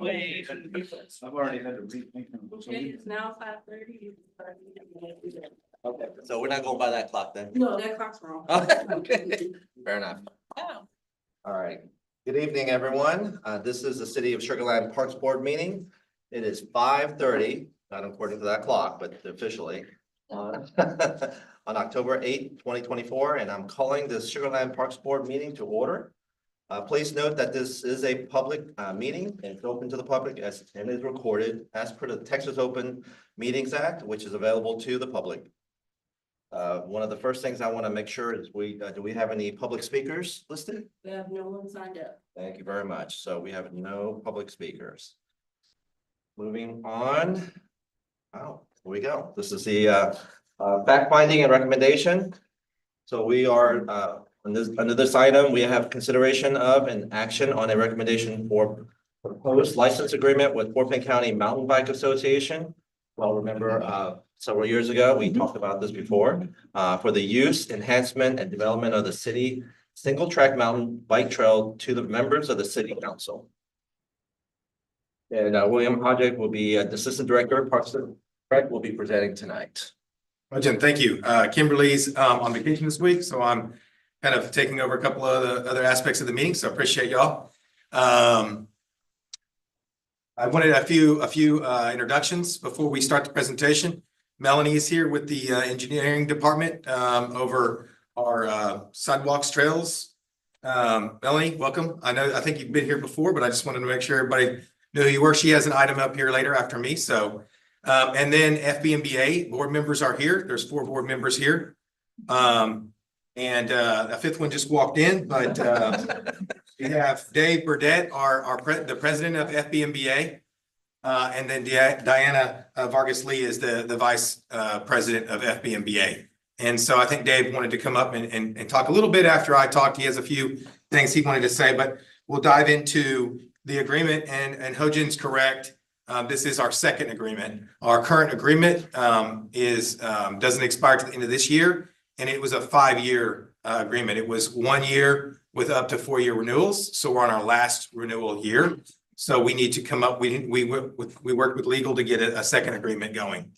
way. I've already had to rethink them. It is now 5:30. Okay, so we're not going by that clock then. No, that clock's wrong. Okay, fair enough. Oh. All right. Good evening, everyone. This is the City of Sugar Land Parks Board meeting. It is 5:30, not according to that clock, but officially on on October 8th, 2024, and I'm calling the Sugar Land Parks Board meeting to order. Please note that this is a public meeting and it's open to the public and is recorded as per the Texas Open Meetings Act, which is available to the public. One of the first things I want to make sure is do we have any public speakers listed? We have no one signed up. Thank you very much. So we have no public speakers. Moving on. Oh, here we go. This is the fact finding and recommendation. So we are under this item, we have consideration of and action on a recommendation for proposed license agreement with Fort Bend County Mountain Bike Association. Well, remember several years ago, we talked about this before, for the use, enhancement, and development of the city single track mountain bike trail to the members of the city council. And William Hodgick will be the Assistant Director of Parks and Rec will be presenting tonight. Well, Jim, thank you. Kimberly's on vacation this week, so I'm kind of taking over a couple of the other aspects of the meeting, so I appreciate y'all. I wanted a few introductions before we start the presentation. Melanie is here with the engineering department over our sidewalks, trails. Melanie, welcome. I think you've been here before, but I just wanted to make sure everybody knew who you were. She has an item up here later after me, so. And then FBMBA board members are here. There's 4 board members here. And a 5th one just walked in, but we have Dave Burdett, the president of FBMBA. And then Diana Vargas Lee is the vice president of FBMBA. And so I think Dave wanted to come up and talk a little bit after I talked. He has a few things he wanted to say, but we'll dive into the agreement, and Hojin's correct. This is our second agreement. Our current agreement doesn't expire to the end of this year, and it was a 5-year agreement. It was 1 year with up to 4-year renewals. So we're on our last renewal year. So we need to come up. We worked with legal to get a second agreement going.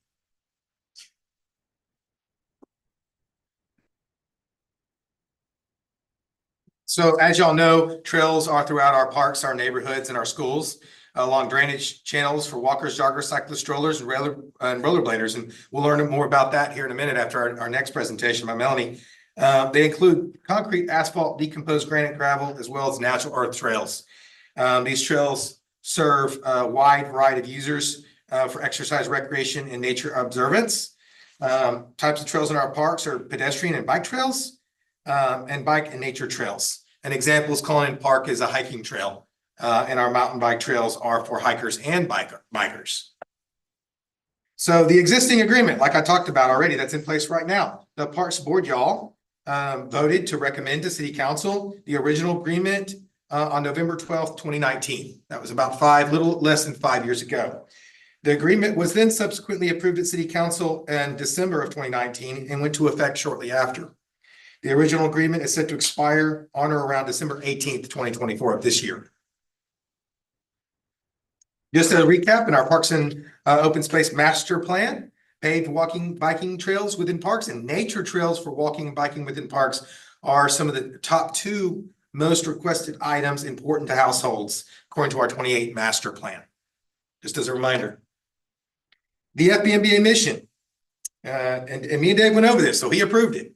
So as y'all know, trails are throughout our parks, our neighborhoods, and our schools, along drainage channels for walkers, joggers, cyclists, strollers, and rollerbladers. And we'll learn more about that here in a minute after our next presentation by Melanie. They include concrete, asphalt, decomposed granite, gravel, as well as natural earth trails. These trails serve a wide variety of users for exercise, recreation, and nature observance. Types of trails in our parks are pedestrian and bike trails, and bike and nature trails. An example is Cullinan Park is a hiking trail. And our mountain bike trails are for hikers and bikers. So the existing agreement, like I talked about already, that's in place right now. The Parks Board, y'all, voted to recommend to City Council the original agreement on November 12th, 2019. That was about little less than 5 years ago. The agreement was then subsequently approved at City Council in December of 2019 and went to effect shortly after. The original agreement is set to expire on or around December 18th, 2024 of this year. Just a recap, in our Parks and Open Space Master Plan, paved walking, biking trails within parks and nature trails for walking and biking within parks are some of the top 2 most requested items important to households, according to our 28 Master Plan. Just as a reminder. The FBMBA mission, and me and Dave went over this, so he approved it,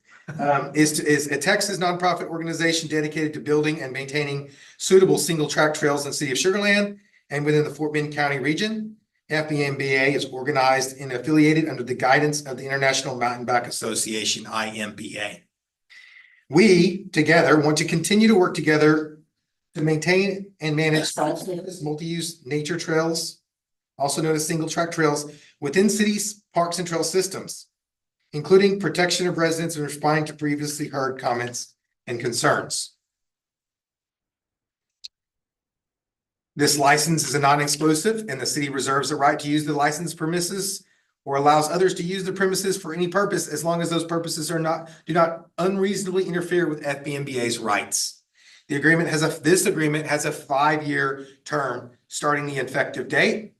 is a Texas nonprofit organization dedicated to building and maintaining suitable single track trails in the city of Sugar Land and within the Fort Bend County region. FBMBA is organized and affiliated under the guidance of the International Mountain Bike Association, IMBA. We together want to continue to work together to maintain and manage multi-use nature trails, also known as single track trails, within cities, parks, and trail systems, including protection of residents and responding to previously heard comments and concerns. This license is a non-exclusive, and the city reserves the right to use the license premises or allows others to use the premises for any purpose as long as those purposes do not unreasonably interfere with FBMBA's rights. This agreement has a 5-year term starting the effective date.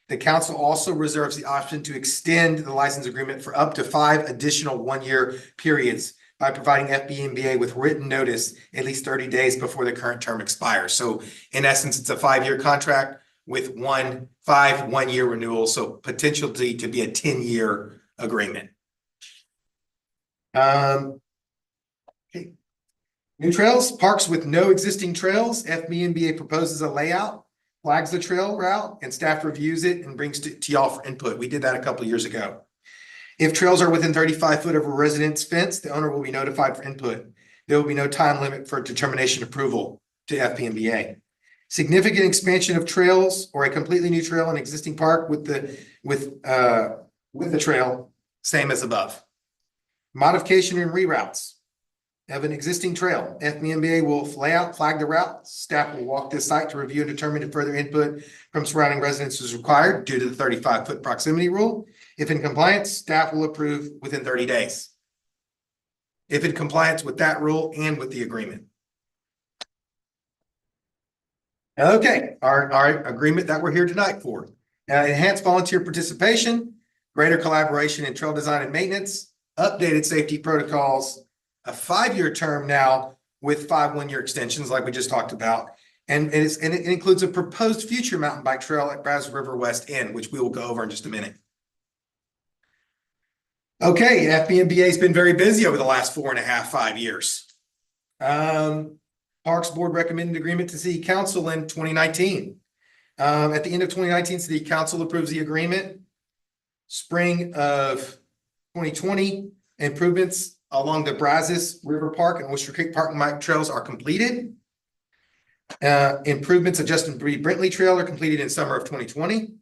The council also reserves the option to extend the license agreement for up to 5 additional one-year periods by providing FBMBA with written notice at least 30 days before the current term expires. So in essence, it's a 5-year contract with 5 one-year renewals, so potentially to be a 10-year agreement. Okay. New trails, parks with no existing trails. FBMBA proposes a layout, flags the trail route, and staff reviews it and brings to y'all for input. We did that a couple of years ago. If trails are within 35 foot of a residence fence, the owner will be notified for input. There will be no time limit for determination approval to FBMBA. Significant expansion of trails or a completely new trail in existing park with the trail, same as above. Modification and reroutes of an existing trail. FBMBA will flag the route. Staff will walk this site to review and determine if further input from surrounding residents is required due to the 35-foot proximity rule. If in compliance, staff will approve within 30 days. If in compliance with that rule and with the agreement. Okay, our agreement that we're here tonight for. Enhanced volunteer participation, greater collaboration in trail design and maintenance, updated safety protocols, a 5-year term now with 5 one-year extensions like we just talked about. And it includes a proposed future mountain bike trail at Brazos River West End, which we will go over in just a minute. Okay, FBMBA has been very busy over the last 4.5, 5 years. Parks Board recommended agreement to City Council in 2019. At the end of 2019, City Council approves the agreement. Spring of 2020, improvements along the Brazos River Park and Oyster Creek Park and Bike trails are completed. Improvements of Justin B. Brentley Trail are completed in summer of 2020.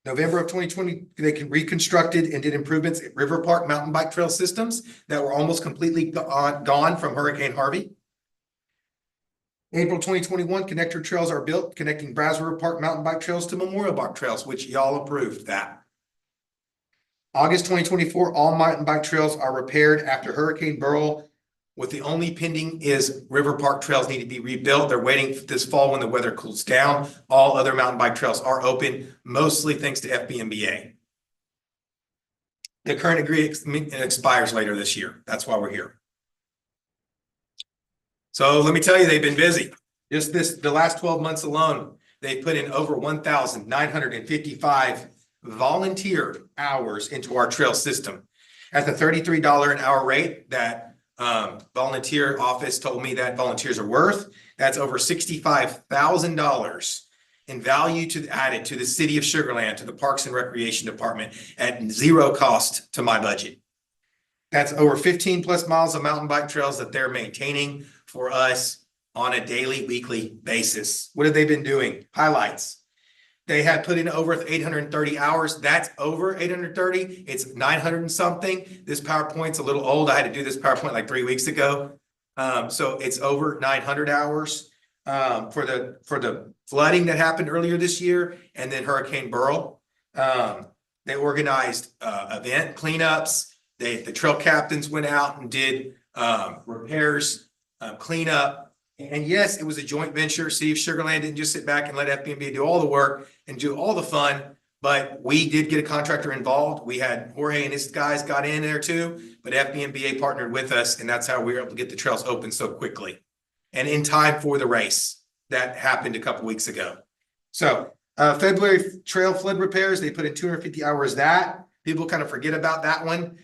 November of 2020, they reconstructed and did improvements at River Park mountain bike trail systems that were almost completely gone from Hurricane Harvey. April 2021, connector trails are built connecting Brazos River Park mountain bike trails to Memorial Park trails, which y'all approved that. August 2024, all mountain bike trails are repaired after Hurricane Beryl, with the only pending is River Park trails need to be rebuilt. They're waiting for this fall when the weather cools down. All other mountain bike trails are open, mostly thanks to FBMBA. The current agreement expires later this year. That's why we're here. So let me tell you, they've been busy. Just the last 12 months alone, they put in over 1,955 volunteer hours into our trail system. At the $33 an hour rate that volunteer office told me that volunteers are worth, that's over $65,000 in value added to the city of Sugar Land, to the Parks and Recreation Department at zero cost to my budget. That's over 15 plus miles of mountain bike trails that they're maintaining for us on a daily, weekly basis. What have they been doing? Highlights. They had put in over 830 hours. That's over 830. It's 900 and something. This PowerPoint's a little old. I had to do this PowerPoint like 3 weeks ago. So it's over 900 hours for the flooding that happened earlier this year, and then Hurricane Beryl. They organized event cleanups. The trail captains went out and did repairs, cleanup. And yes, it was a joint venture. City of Sugar Land didn't just sit back and let FBMBA do all the work and do all the fun, but we did get a contractor involved. We had Jorge and his guys got in there too, but FBMBA partnered with us, and that's how we were able to get the trails open so quickly and in time for the race that happened a couple weeks ago. So February trail flood repairs, they put in 250 hours that. People kind of forget about that one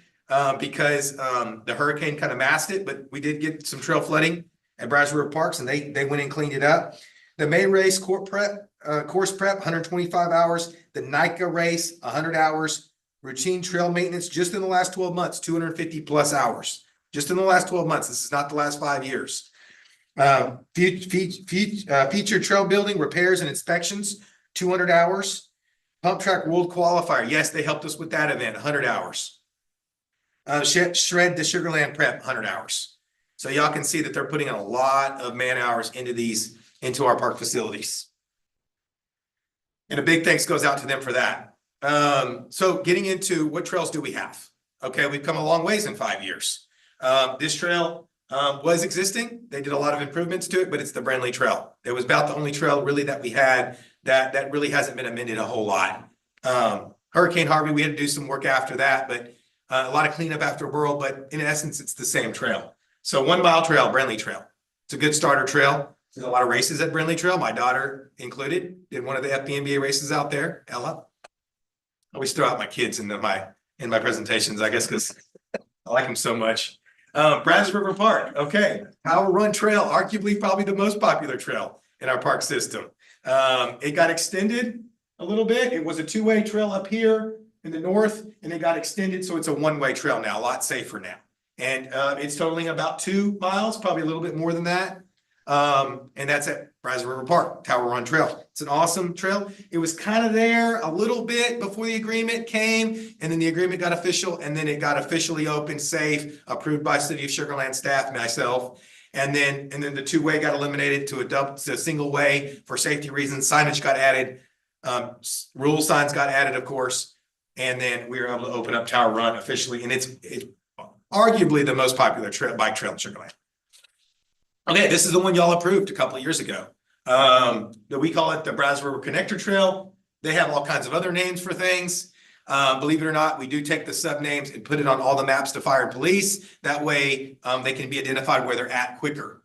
because the hurricane kind of masked it, but we did get some trail flooding at Brazos River Parks, and they went and cleaned it up. The May race course prep, 125 hours. The NICA race, 100 hours. Routine trail maintenance just in the last 12 months, 250 plus hours. Just in the last 12 months. This is not the last 5 years. Featured trail building, repairs and inspections, 200 hours. Pump Track World Qualifier. Yes, they helped us with that event, 100 hours. Shred the Sugar Land Prep, 100 hours. So y'all can see that they're putting a lot of man hours into our park facilities. And a big thanks goes out to them for that. So getting into what trails do we have? Okay, we've come a long ways in 5 years. This trail was existing. They did a lot of improvements to it, but it's the Brentley Trail. It was about the only trail really that we had that really hasn't been amended a whole lot. Hurricane Harvey, we had to do some work after that, but a lot of cleanup after Burl, but in essence, it's the same trail. So 1 mile trail, Brindley Trail. It's a good starter trail. There's a lot of races at Brindley Trail. My daughter included did one of the FBNBA races out there, Ella. I always throw out my kids in my presentations, I guess, because I like them so much. Brazos River Park, okay. Tower Run Trail, arguably probably the most popular trail in our park system. It got extended a little bit. It was a two-way trail up here in the north, and it got extended, so it's a one-way trail now, a lot safer now. And it's totaling about 2 miles, probably a little bit more than that. And that's at Brazos River Park, Tower Run Trail. It's an awesome trail. It was kind of there a little bit before the agreement came, and then the agreement got official, and then it got officially open, safe, approved by City of Sugar Land staff, myself. And then the two-way got eliminated to a single way for safety reasons. Signage got added, rule signs got added, of course. And then we were able to open up Tower Run officially, and it's arguably the most popular bike trail in Sugar Land. Okay, this is the one y'all approved a couple of years ago. We call it the Brazos River Connector Trail. They have all kinds of other names for things. Believe it or not, we do take the sub names and put it on all the maps to fire and police. That way, they can be identified where they're at quicker.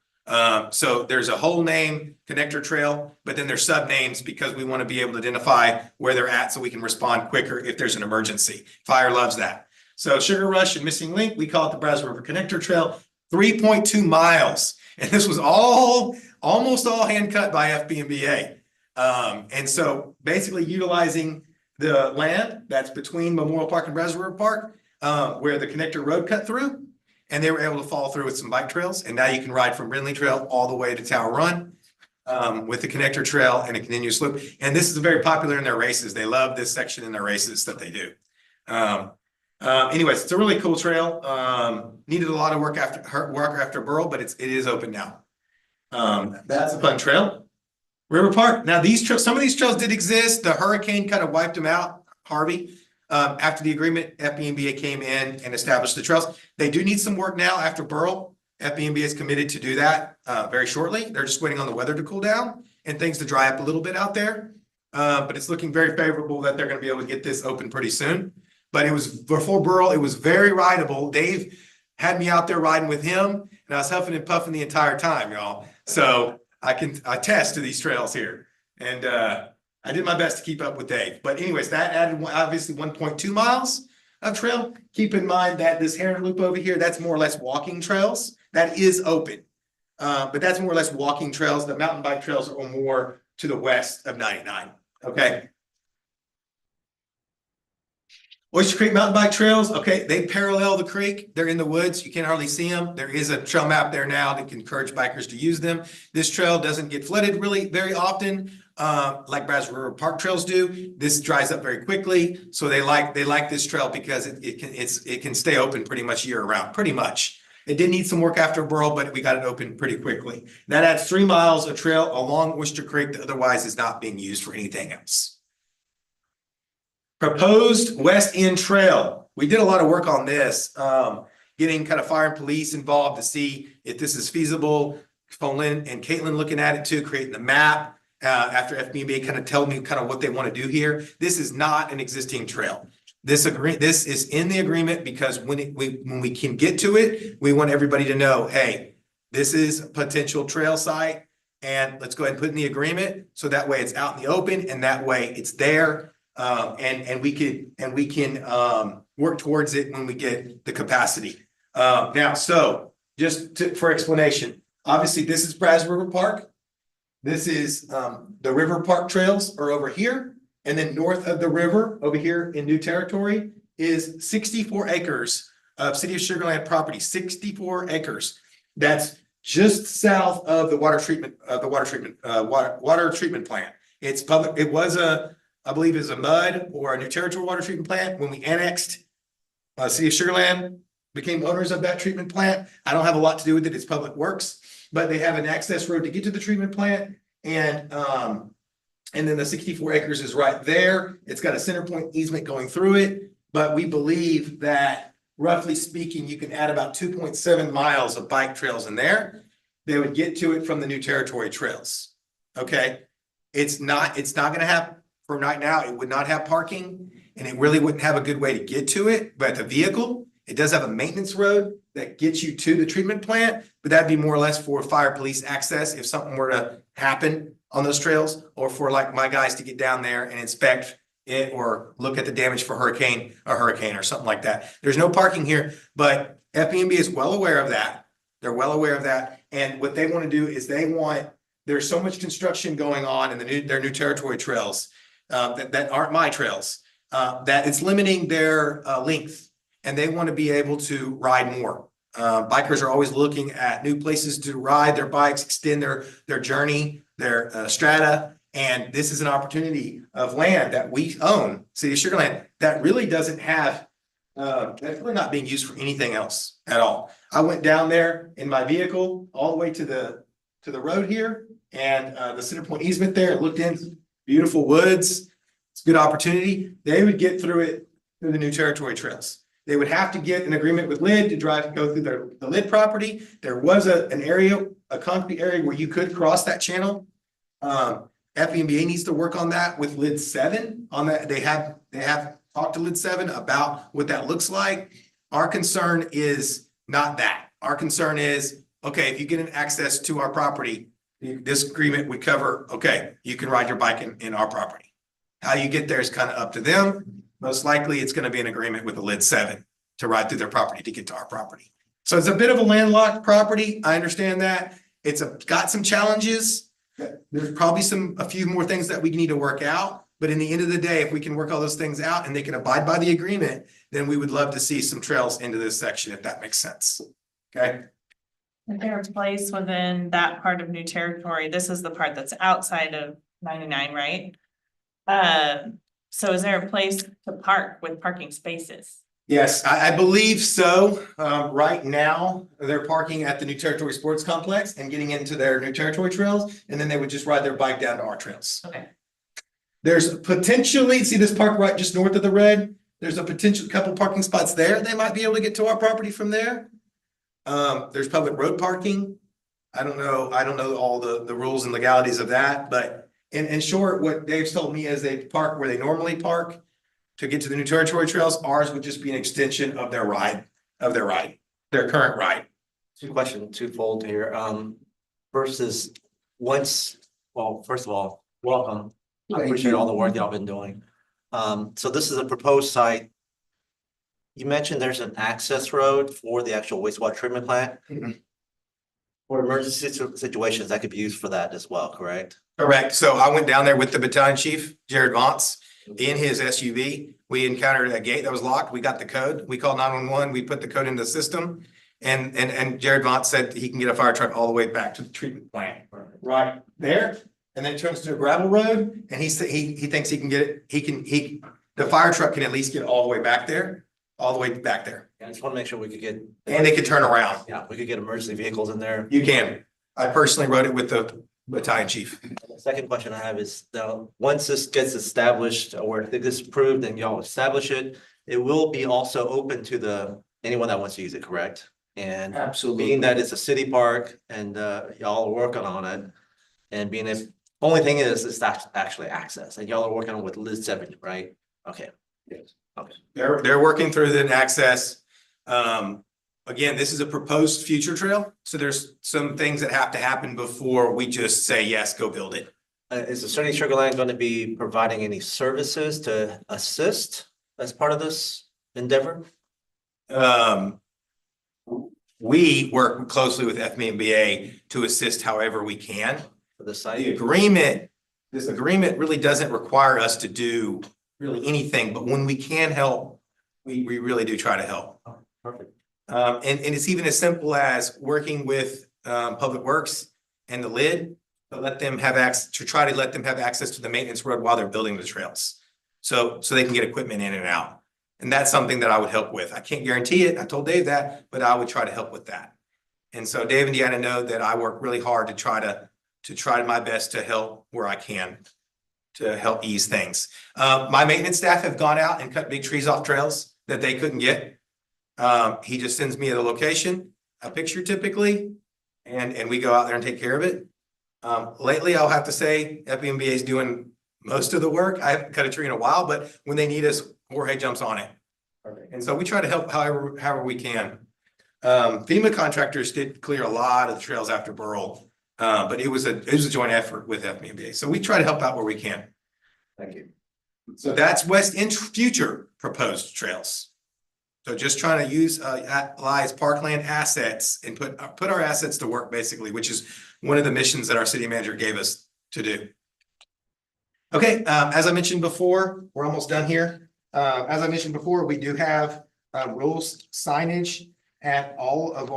So there's a whole name, Connector Trail, but then there's sub names because we want to be able to identify where they're at so we can respond quicker if there's an emergency. Fire loves that. So Sugar Rush and Missing Link, we call it the Brazos River Connector Trail, 3.2 miles. And this was almost all hand cut by FBNBA. And so basically utilizing the land that's between Memorial Park and Brazos River Park, where the connector road cut through, and they were able to follow through with some bike trails. And now you can ride from Brindley Trail all the way to Tower Run with the connector trail and a continuous loop. And this is very popular in their races. They love this section in their races that they do. Anyways, it's a really cool trail. Needed a lot of work after Burl, but it is open now. That's a fun trail. River Park. Now some of these trails did exist. The hurricane kind of wiped them out, Harvey. After the agreement, FBNBA came in and established the trails. They do need some work now after Burl. FBNBA is committed to do that very shortly. They're just waiting on the weather to cool down and things to dry up a little bit out there. But it's looking very favorable that they're going to be able to get this open pretty soon. But it was before Burl, it was very rideable. Dave had me out there riding with him, and I was huffing and puffing the entire time, y'all. So I can attest to these trails here. And I did my best to keep up with Dave. But anyways, that added obviously 1.2 miles of trail. Keep in mind that this Heron Loop over here, that's more or less walking trails. That is open. But that's more or less walking trails. The mountain bike trails are more to the west of 99. Okay. Oyster Creek mountain bike trails, okay, they parallel the creek. They're in the woods. You can't hardly see them. There is a trail map there now that can encourage bikers to use them. This trail doesn't get flooded really very often, like Brazos River Park trails do. This dries up very quickly, so they like this trail because it can stay open pretty much year round, pretty much. It did need some work after Burl, but we got it open pretty quickly. That adds 3 miles of trail along Oyster Creek that otherwise is not being used for anything else. Proposed West End Trail. We did a lot of work on this, getting kind of fire and police involved to see if this is feasible. Lynn and Caitlin looking at it too, creating the map after FBNBA kind of telling me kind of what they want to do here. This is not an existing trail. This is in the agreement because when we can get to it, we want everybody to know, hey, this is a potential trail site, and let's go ahead and put in the agreement so that way it's out in the open and that way it's there. And we can work towards it when we get the capacity. Now, so just for explanation, obviously this is Brazos River Park. This is the River Park trails are over here. And then north of the river over here in New Territory is 64 acres of City of Sugar Land property, 64 acres. That's just south of the water treatment plant. It's public. It was I believe is a MUD or a New Territory water treatment plant. When we annexed City of Sugar Land, became owners of that treatment plant. I don't have a lot to do with it. It's public works, but they have an access road to get to the treatment plant. And then the 64 acres is right there. It's got a center point easement going through it, but we believe that roughly speaking, you can add about 2.7 miles of bike trails in there. They would get to it from the New Territory trails. Okay. It's not gonna have, for right now, it would not have parking, and it really wouldn't have a good way to get to it, but the vehicle, it does have a maintenance road that gets you to the treatment plant, but that'd be more or less for fire police access if something were to happen on those trails, or for like my guys to get down there and inspect it or look at the damage for hurricane or something like that. There's no parking here, but FEMB is well aware of that. They're well aware of that. And what they want to do is there's so much construction going on in their new territory trails that aren't my trails, that it's limiting their length, and they want to be able to ride more. Bikers are always looking at new places to ride their bikes, extend their journey, their strata. And this is an opportunity of land that we own, City of Sugar Land, that really doesn't have, that's really not being used for anything else at all. I went down there in my vehicle all the way to the road here and the Center Point easement there, looked in, beautiful woods. It's a good opportunity. They would get through it through the new territory trails. They would have to get an agreement with LID to go through the LID property. There was a concrete area where you could cross that channel. FEMBA needs to work on that with LID 7 on that. They have talked to LID 7 about what that looks like. Our concern is not that. Our concern is, okay, if you get an access to our property, this agreement would cover, okay, you can ride your bike in our property. How you get there is kind of up to them. Most likely it's going to be an agreement with the LID 7 to ride through their property to get to our property. So it's a bit of a landlocked property. I understand that. It's got some challenges. There's probably a few more things that we need to work out, but in the end of the day, if we can work all those things out and they can abide by the agreement, then we would love to see some trails into this section, if that makes sense. Okay. Is there a place within that part of new territory? This is the part that's outside of 99, right? So is there a place to park with parking spaces? Yes, I believe so. Right now, they're parking at the New Territory Sports Complex and getting into their New Territory trails, and then they would just ride their bike down to our trails. Okay. There's potentially, see this park right just north of the red? There's a potential couple parking spots there. They might be able to get to our property from there. There's public road parking. I don't know all the rules and legalities of that, but in short, what Dave's told me is they park where they normally park to get to the new territory trails. Ours would just be an extension of their their current ride. Twofold here. Versus first of all, welcome. I Thank appreciate you. all the work y'all been doing. So this is a proposed site. You mentioned there's an access road for the actual wastewater treatment plant. Mhm. For emergency situations, that could be used for that as well, correct? Correct. So I went down there with the battalion chief, Jared Vance, in his SUV. We encountered a gate that was locked. We got the code. We called 911. We put the code in the system. And Jared Vance said he can get a fire truck all the way back to the treatment plant. Right there. And then it turns to a gravel road. And he said he thinks he can get it. The fire truck can at least get all the way back there. All the way back there. I just want to make sure we could get. And they could turn around. Yeah, we could get emergency vehicles in there. You can. I personally wrote it with the battalion chief. The second question I have is now, once this gets established or if this is approved and y'all establish it, it will be also open to anyone that wants to use it, correct? And being that it's a city park and y'all are working on it, and being if only thing is that actually access, and y'all are working on with Liz 7, right? Okay. Yes. Okay. They're working through the access. Again, this is a proposed future trail, so there's some things that have to happen before we just say, yes, go build it. Is the City of Sugar Land going to be providing any services to assist as part of this endeavor? We work closely with FMBA to assist however we can. For the This site? agreement really doesn't require us to do really anything, but when we can help, we really do try to help. Perfect. And it's even as simple as working with Public Works and the LID to let them have access to the maintenance road while they're building the trails. So they can get equipment in and out. And that's something that I would help with. I can't guarantee it. I told Dave that, but I would try to help with that. And so Dave and Deanna know that I work really hard to try my best to help where I can to help ease things. My maintenance staff have gone out and cut big trees off trails that they couldn't get. He just sends me the location, a picture typically, and we go out there and take care of it. Lately, I'll have to say FBMBA is doing most of the work. I haven't cut a tree in a while, but when they need us, Jorge jumps on it. And so we try to help however we can. FEMA contractors did clear a lot of the trails after Burl, but it was a joint effort with FBMBA. So we try to help out where we can. Thank you. So that's West End future proposed trails. So just trying to utilize parkland assets and put our assets to work basically, which is one of the missions that our city manager gave us to do. Okay, as I mentioned before, we're almost done here. As I mentioned before, we do have rules signage at all of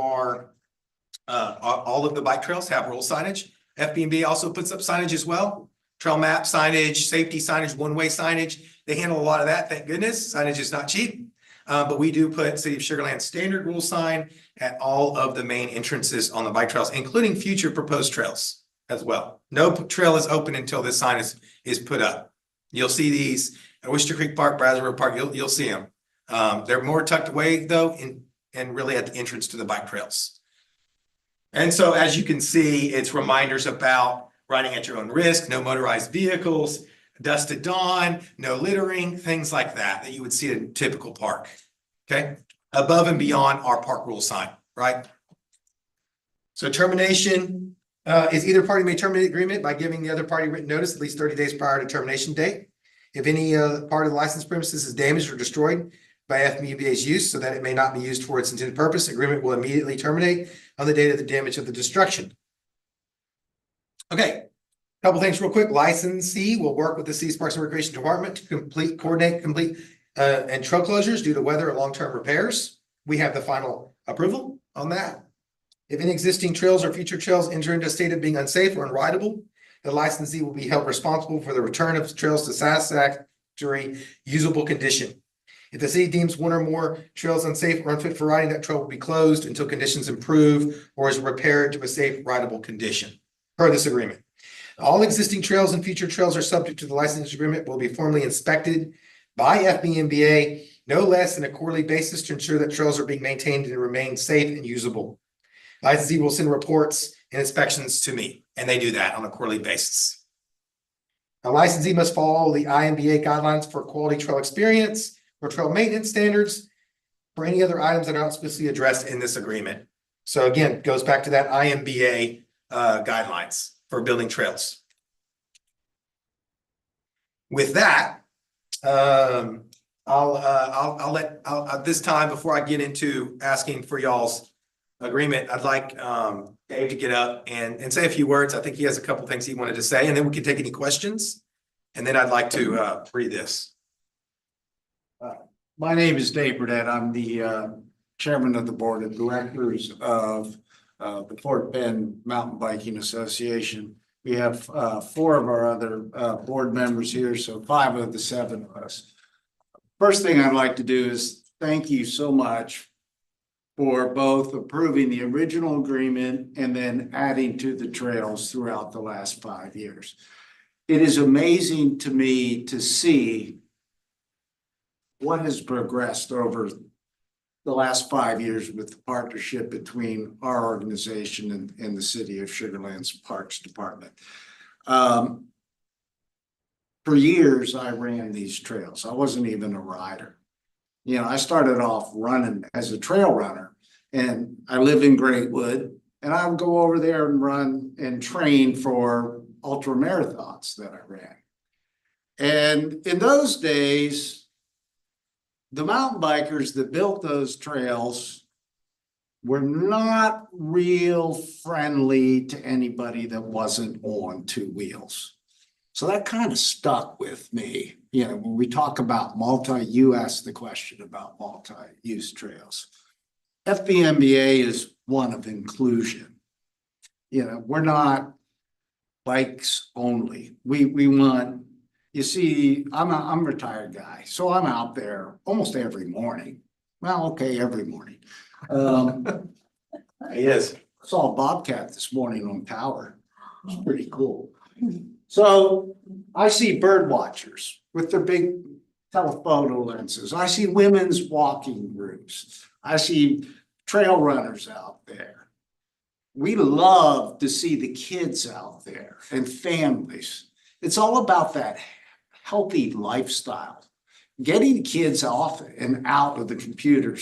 the bike trails have rule signage. FB&B also puts up signage as well. Trail map signage, safety signage, one-way signage. They handle a lot of that, thank goodness. Signage is not cheap. But we do put City of Sugar Land standard rule sign at all of the main entrances on the bike trails, including future proposed trails as well. No trail is open until this sign is put up. You'll see these at Worcester Creek Park, Braswell Park, you'll see them. They're more tucked away though, and really at the entrance to the bike trails. And so as you can see, it's reminders about riding at your own risk, no motorized vehicles, dusk to dawn, no littering, things like that you would see in a typical park. Okay, above and beyond our park rule sign, right? So termination is either party may terminate agreement by giving the other party written notice at least 30 days prior to termination date. If any part of the licensed premises is damaged or destroyed by FMUBA's use so that it may not be used for its intended purpose, agreement will immediately terminate on the date of the damage of the destruction. Okay. Couple things real quick. Licensee will work with the city's Parks and Recreation Department to coordinate and trail closures due to weather or long-term repairs. We have the final approval on that. If any existing trails or future trails enter into a state of being unsafe or unrideable, the licensee will be held responsible for the return of trails to satisfactory usable condition. If the city deems one or more trails unsafe or unfit for riding, that trail will be closed until conditions improve or is repaired to a safe rideable condition per this agreement. All existing trails and future trails are subject to the license agreement will be formally inspected by FBMBA no less than a quarterly basis to ensure that trails are being maintained and remain safe and usable. Licensee will send reports and inspections to me, and they do that on a quarterly basis. A licensee must follow the IMBA guidelines for quality trail experience or trail maintenance standards for any other items that are not specifically addressed in this agreement. So again, it goes back to that IMBA guidelines for building trails. With that, I'll let this time before I get into asking for y'all's agreement, I'd like Dave to get up and say a few words. I think he has a couple things he wanted to say, and then we can take any questions. And then I'd like to read this. My name is Dave Burdett. I'm the chairman of the board of directors of the Fort Bend Mountain Biking Association. We have 4 of our other board members here, so 5 of the 7 of us. First thing I'd like to do is thank you so much for both approving the original agreement and then adding to the trails throughout the last 5 years. It is amazing to me to see what has progressed over the last 5 years with the partnership between our organization and the city of Sugar Land's Parks Department. For years, I ran these trails. I wasn't even a rider. You know, I started off running as a trail runner, and I live in Greatwood, and I would go over there and run and train for ultra marathons that I ran. And in those days, the mountain bikers that built those trails were not real friendly to anybody that wasn't on 2 wheels. So that kind of stuck with me. You know, when we talk about you asked the question about multi-use trails. FBMBA is one of inclusion. You know, we're not bikes only. We want, you see, I'm a retired guy, so I'm out there almost every morning. Well, okay, every morning. He is. Saw a bobcat this morning on Tower. It's pretty cool. So I see bird watchers with their big telephoto lenses. I see women's walking groups. I see trail runners out there. we love to see the kids out there and families. It's all about that healthy lifestyle. Getting kids off and out of the computer,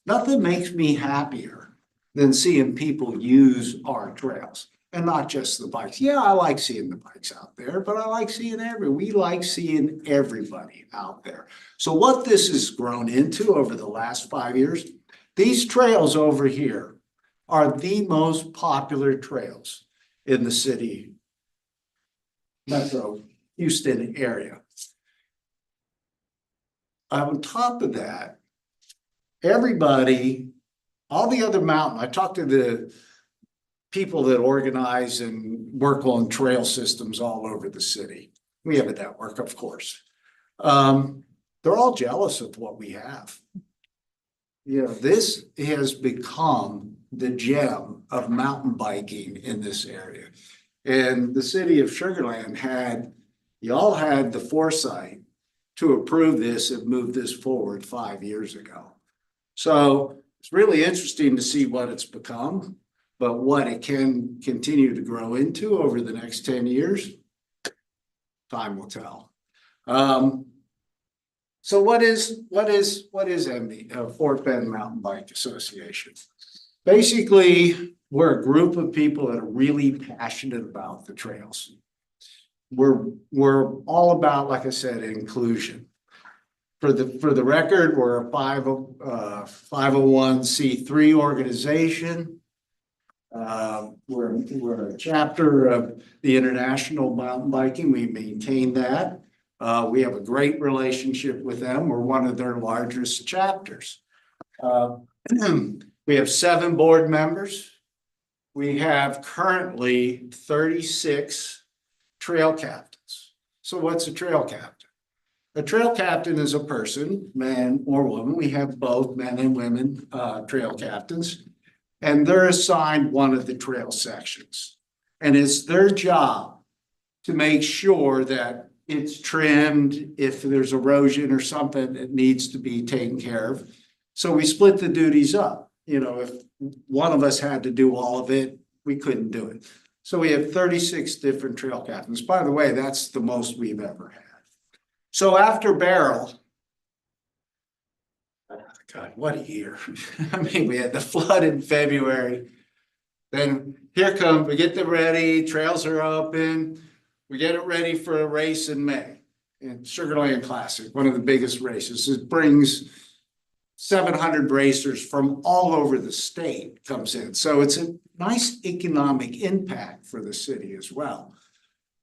nothing makes me happier than seeing people use our trails and not just the bikes. Yeah, I like seeing the bikes out there, but I like seeing we like seeing everybody out there. So what this has grown into over the last 5 years, these trails over here are the most popular trails in the city, metro Houston area. On top of that, everybody, all the other I talked to the people that organize and work on trail systems all over the city. We have a network, of course. They're all jealous of what we have. You know, this has become the gem of mountain biking in this area. And the city of Sugar Land y'all had the foresight to approve this and move this forward 5 years ago. So it's really interesting to see what it's become, but what it can continue to grow into over the next 10 years, time will tell. So what is MB, Fort Bend Mountain Bike Association? Basically, we're a group of people that are really passionate about the trails. We're all about, like I said, inclusion. For the record, we're a 501c3 organization. We're a chapter of the International Mountain Biking. We maintain that. We have a great relationship with them. We're one of their largest chapters. We have 7 board members. We have currently 36 trail captains. So what's a trail captain? A trail captain is a person, man or woman. We have both men and women trail captains, and they're assigned one of the trail sections. And it's their job to make sure that it's trimmed if there's erosion or something that needs to be taken care of. So we split the duties up. You know, if one of us had to do all of it, we couldn't do it. So we have 36 different trail captains. By the way, that's the most we've ever had. So after Beryl, God, what a year. I mean, we had the flood in February. Then we get them ready, trails are open. We get it ready for a race in May. In Sugar Land Classic, one of the biggest races. It brings 700 racers from all over the state comes in. So it's a nice economic impact for the city as well.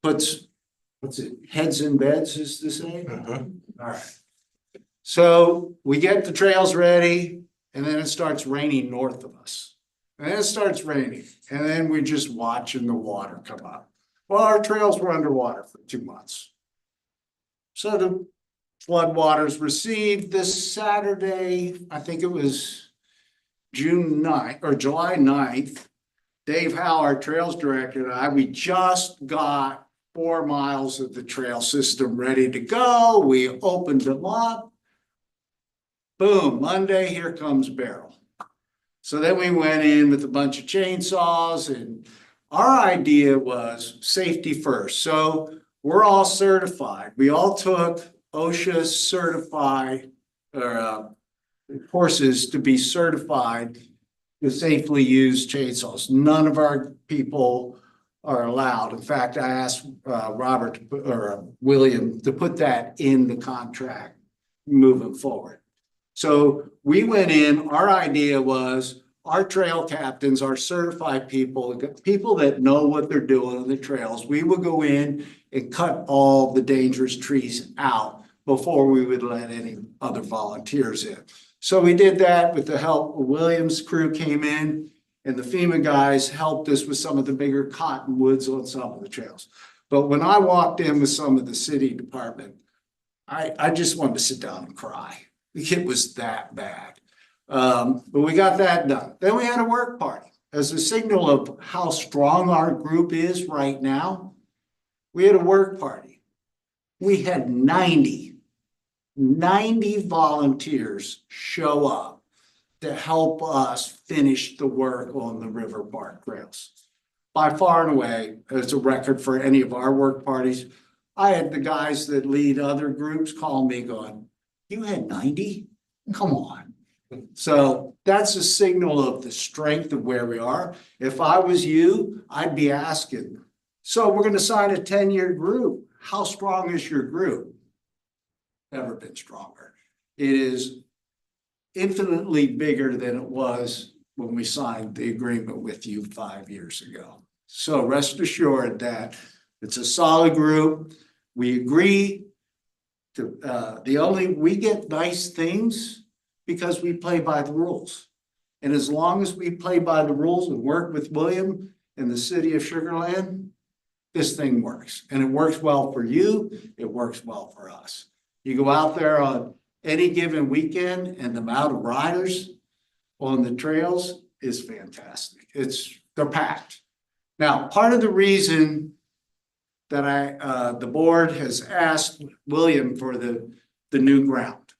What's it, heads in beds is the same? All right. So we get the trails ready and then it starts raining north of us. And then it starts raining and then we're just watching the water come up. Well, our trails were underwater for 2 months. So the flood waters received this Saturday, I think it was June 9th or July 9th. Dave Howe, our trails director, and I, we just got 4 miles of the trail system ready to go. We opened them up. Boom, Monday, here comes Beryl. So then we went in with a bunch of chainsaws, and our idea was safety first. So we're all certified. We all took OSHA certified courses to be certified to safely use chainsaws. None of our people are allowed. In fact, I asked Robert or William to put that in the contract moving forward. So we went in, our idea was our trail captains, our certified people that know what they're doing on the trails, we would go in and cut all the dangerous trees out before we would let any other volunteers in. So we did that with the help of Williams' crew came in and the FEMA guys helped us with some of the bigger cottonwoods on some of the trails. But when I walked in with some of the city department, I just wanted to sit down and cry. It was that bad. But we got that done. Then we had a work party. As a signal of how strong our group is right now, we had a work party. We had 90 volunteers show up. to help us finish the work on the River Park trails. By far and away, it's a record for any of our work parties. I had the guys that lead other groups call me going, "You had 90? Come on." So that's a signal of the strength of where we are. If I was you, I'd be asking, so we're gonna sign a 10-year group. How strong is your group? Never been stronger. It is infinitely bigger than it was when we signed the agreement with you 5 years ago. So rest assured that it's a solid group. We agree to, we get nice things because we play by the rules. And as long as we play by the rules and work with William and the city of Sugar Land, this thing works. And it works well for you, it works well for us. You go out there on any given weekend and the amount of riders on the trails is fantastic. They're packed. Now, part of the reason that the board has asked William for the new ground,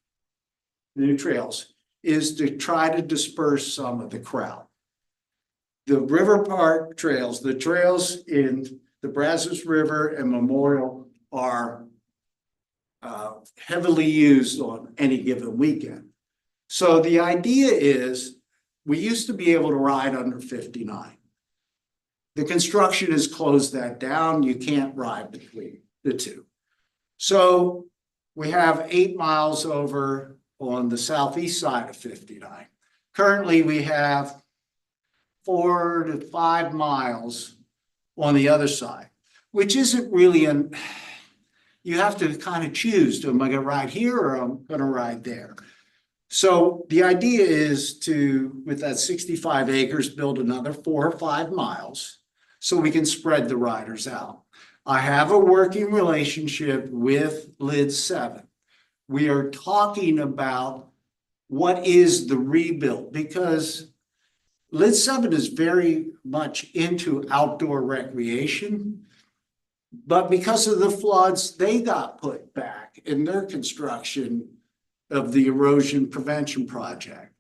the new trails, is to try to disperse some of the crowd. The River Park trails, the trails in the Brazos River and Memorial are heavily used on any given weekend. So the idea is, we used to be able to ride under 59. The construction has closed that down. You can't ride between the two. So we have 8 miles over on the southeast side of 59. Currently, we have 4 to 5 miles on the other side, which isn't really you have to kind of choose, am I gonna ride here or I'm gonna ride there? So the idea is to, with that 65 acres, build another 4 or 5 miles so we can spread the riders out. I have a working relationship with Lid 7. We are talking about what is the rebuild, because Lid 7 is very much into outdoor recreation. But because of the floods, they got put back in their construction of the erosion prevention project.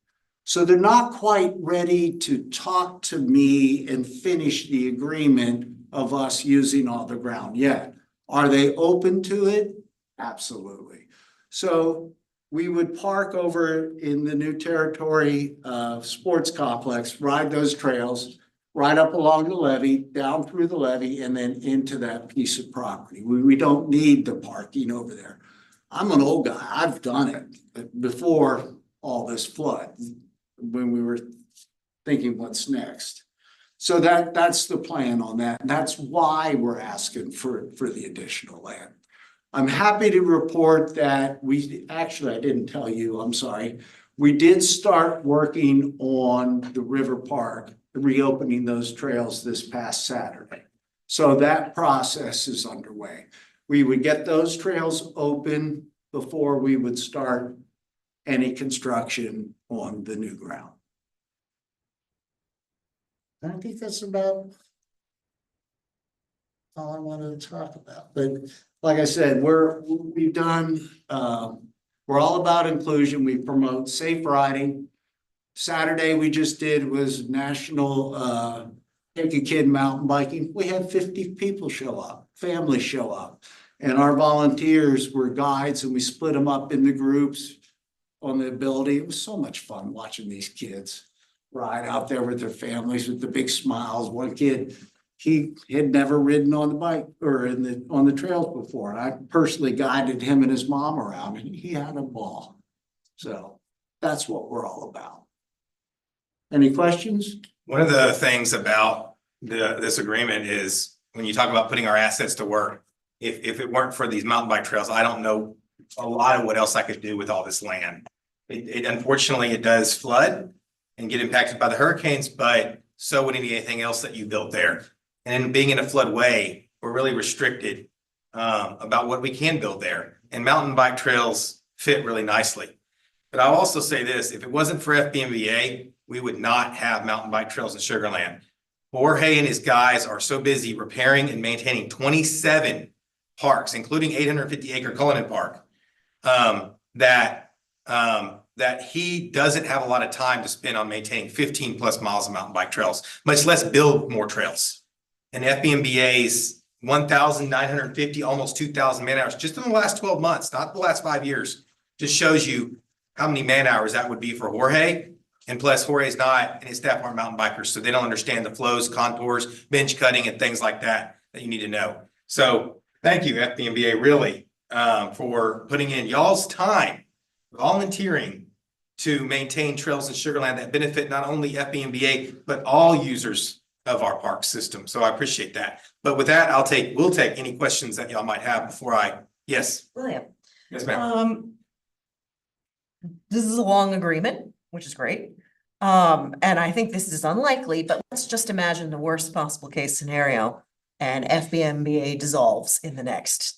So they're not quite ready to talk to me and finish the agreement of us using all the ground yet. Are they open to it? Absolutely. So we would park over in the new territory sports complex, ride those trails, right up along the levee, down through the levee, and then into that piece of property. We don't need the parking over there. I'm an old guy. I've done it before all this flood, when we were thinking what's next. So that's the plan on that. And that's why we're asking for the additional land. I'm happy to report that I didn't tell you, I'm sorry. We did start working on the River Park, reopening those trails this past Saturday. So that process is underway. We would get those trails open before we would start any construction on the new ground. I think that's about all I wanted to talk about. But like I said, we're all about inclusion. We promote safe riding. Saturday we just did was National Take a Kid Mountain Biking. We had 50 people show up, families show up. And our volunteers were guides, and we split them up into groups on the ability. It was so much fun watching these kids ride out there with their families with the big smiles. One kid, he had never ridden on the bike or on the trails before. And I personally guided him and his mom around, and he had a ball. So that's what we're all about. Any questions? One of the things about this agreement is when you talk about putting our assets to work, if it weren't for these mountain bike trails, I don't know a lot of what else I could do with all this land. It unfortunately, it does flood and get impacted by the hurricanes, but so would anything else that you built there. And being in a floodway, we're really restricted about what we can build there. And mountain bike trails fit really nicely. But I'll also say this, if it wasn't for FBMVA, we would not have mountain bike trails in Sugar Land. Jorge and his guys are so busy repairing and maintaining 27 parks, including 850-acre Cullinan Park, that that he doesn't have a lot of time to spend on maintaining 15+ miles of mountain bike trails, much less build more trails. And FBMBA's 1,950, almost 2,000 man hours, just in the last 12 months, not the last 5 years, just shows you how many man hours that would be for Jorge. And plus Jorge's not, and his staff aren't mountain bikers, so they don't understand the flows, contours, bench cutting and things like that you need to know. So thank you, FBMBA, really, for putting in y'all's time, volunteering to maintain trails in Sugar Land that benefit not only FBMBA, but all users of our park system. So I appreciate that. But with that, we'll take any questions that y'all might have before yes. William. Yes, ma'am. This is a long agreement, which is great. And I think this is unlikely, but let's just imagine the worst possible case scenario and FBMBA dissolves in the next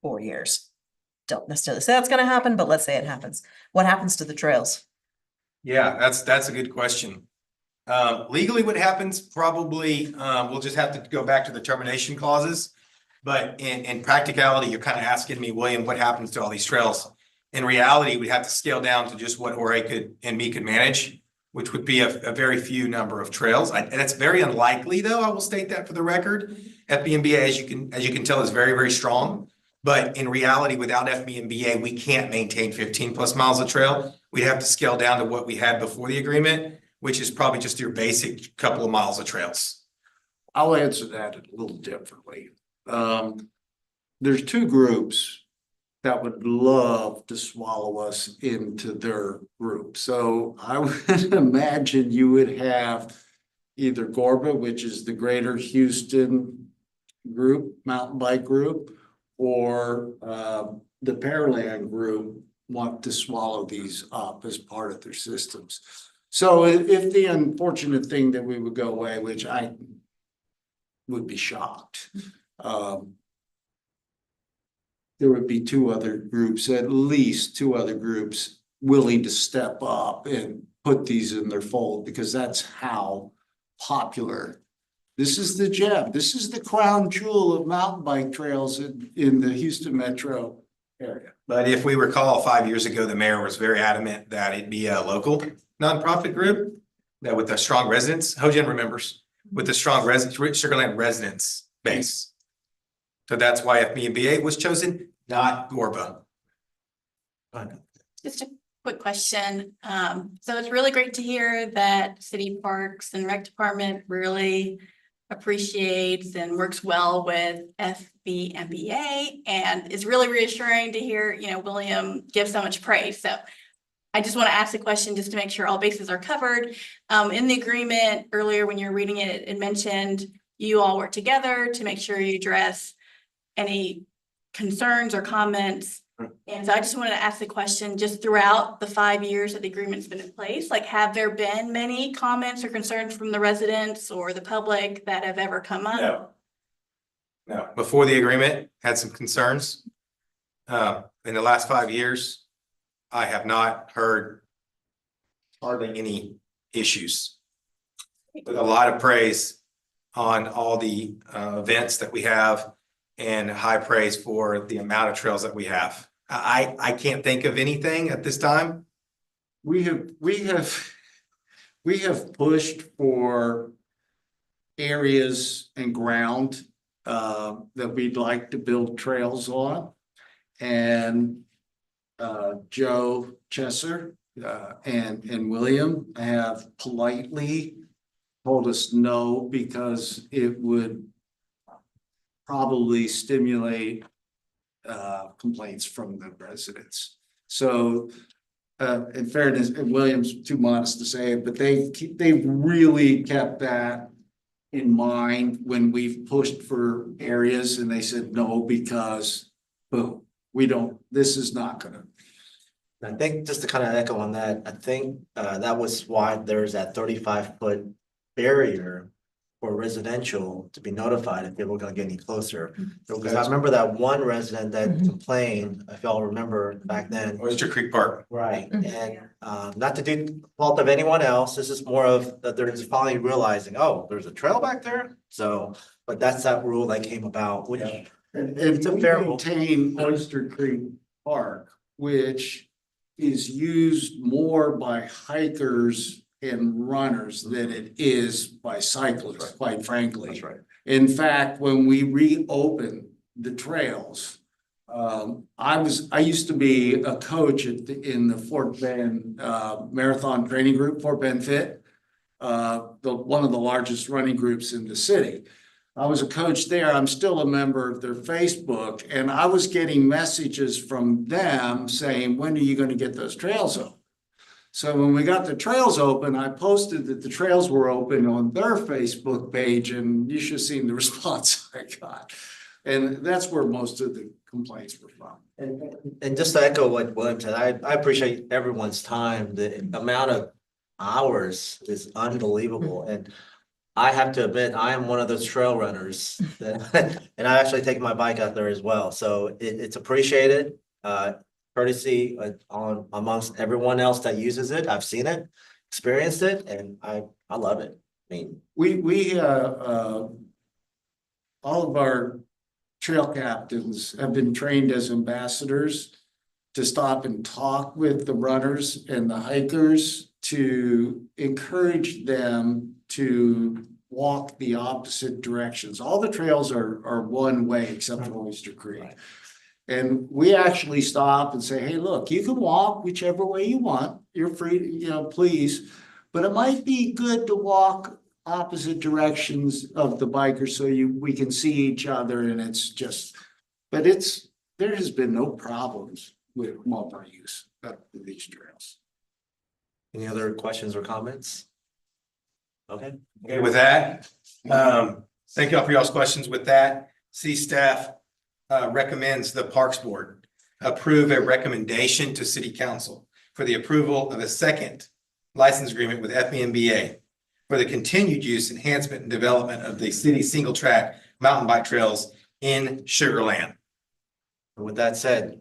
4 years. Don't necessarily say that's gonna happen, but let's say it happens. What happens to the trails? Yeah, that's a good question. Legally, what happens, probably, we'll just have to go back to the termination clauses. But in practicality, you're kind of asking me, William, what happens to all these trails? In reality, we have to scale down to just what Jorge could manage, which would be a very few number of trails. And it's very unlikely, though, I will state that for the record. FBMBA, as you can tell, is very, very strong. But in reality, without FBMBA, we can't maintain 15+ miles of trail. We'd have to scale down to what we had before the agreement, which is probably just your basic couple of miles of trails. I'll answer that a little differently. There's two groups that would love to swallow us into their group. So I would imagine you would have either Gorba, which is the Greater Houston group, mountain bike group, or the Pearland group want to swallow these up as part of their systems. So if the unfortunate thing that we would go away, which I would be shocked, there would be two other groups, at least two other groups willing to step up and put these in their fold, because that's how popular. This is the gem. This is the crown jewel of mountain bike trails in the Houston metro area. But if we recall, 5 years ago, the mayor was very adamant that it be a local nonprofit group that with a strong residents, Hojan remembers, with a strong Sugar Land residents base. So that's why FBMBA was chosen, not Gorba. Just a quick question. So it's really great to hear that City Parks and Rec Department really appreciates and works well with FBMBA, and is really reassuring to hear, William give so much praise. So I just want to ask the question just to make sure all bases are covered. In the agreement earlier, when you're reading it, it mentioned you all work together to make sure you address any concerns or comments. And so I just wanted to ask the question, just throughout the 5 years that the agreement's been in place, like, have there been many comments or concerns from the residents or the public that have ever come up? No. Before the agreement, had some concerns. In the last 5 years, I have not heard hardly any issues. With a lot of praise on all the events that we have, and high praise for the amount of trails that we have. I can't think of anything at this time. We have pushed for areas and ground that we'd like to build trails on. And Joe Chesser and William have politely told us no, because it would probably stimulate complaints from the residents. So in fairness, and William's too modest to say it, but they've really kept that in mind when we've pushed for areas, and they said no, because boom, this is not gonna. I think just to kind of echo on that, I think that was why there's that 35-foot barrier for residential to be notified if people were gonna get any closer. Because I remember that one resident that complained, if y'all remember back then. Oyster Creek Park. Right, and not to do fault of anyone else, this is more of that they're just finally realizing, oh, there's a trail back there. So, but that's that rule that came about, which. And It's a we fair- maintain Oyster Creek Park, which is used more by hikers and runners than it is by cyclists, quite frankly. That's right. In fact, when we reopened the trails, I used to be a coach in the Fort Bend, Marathon Training Group, Fort Bend Fit. One of the largest running groups in the city. I was a coach there. I'm still a member of their Facebook, and I was getting messages from them saying, when are you going to get those trails open? So when we got the trails open, I posted that the trails were open on their Facebook page, and you should have seen the response I got. And that's where most of the complaints were from. And just to echo what William said, I appreciate everyone's time. The amount of hours is unbelievable. And I have to admit, I am one of those trail runners that, and I actually take my bike out there as well. So it's appreciated. Courtesy on amongst everyone else that uses it. I've seen it, experienced it, and I love it. I mean, We all of our trail captains have been trained as ambassadors to stop and talk with the runners and the hikers to encourage them to walk the opposite directions. All the trails are one way except for Oyster Creek. Right. And we actually stop and say, hey, look, you can walk whichever way you want. You're free, please. But it might be good to walk opposite directions of the bikers so we can see each other, and it's just, but there has been no problems with multi-use of these trails. any other questions or comments? Okay. Okay, with that, thank y'all for y'all's questions. With that, city staff recommends the Parks Board approve a recommendation to city council for the approval of a second license agreement with FBMBA for the continued use, enhancement, and development of the city's single track mountain bike trails in Sugar Land. With that said,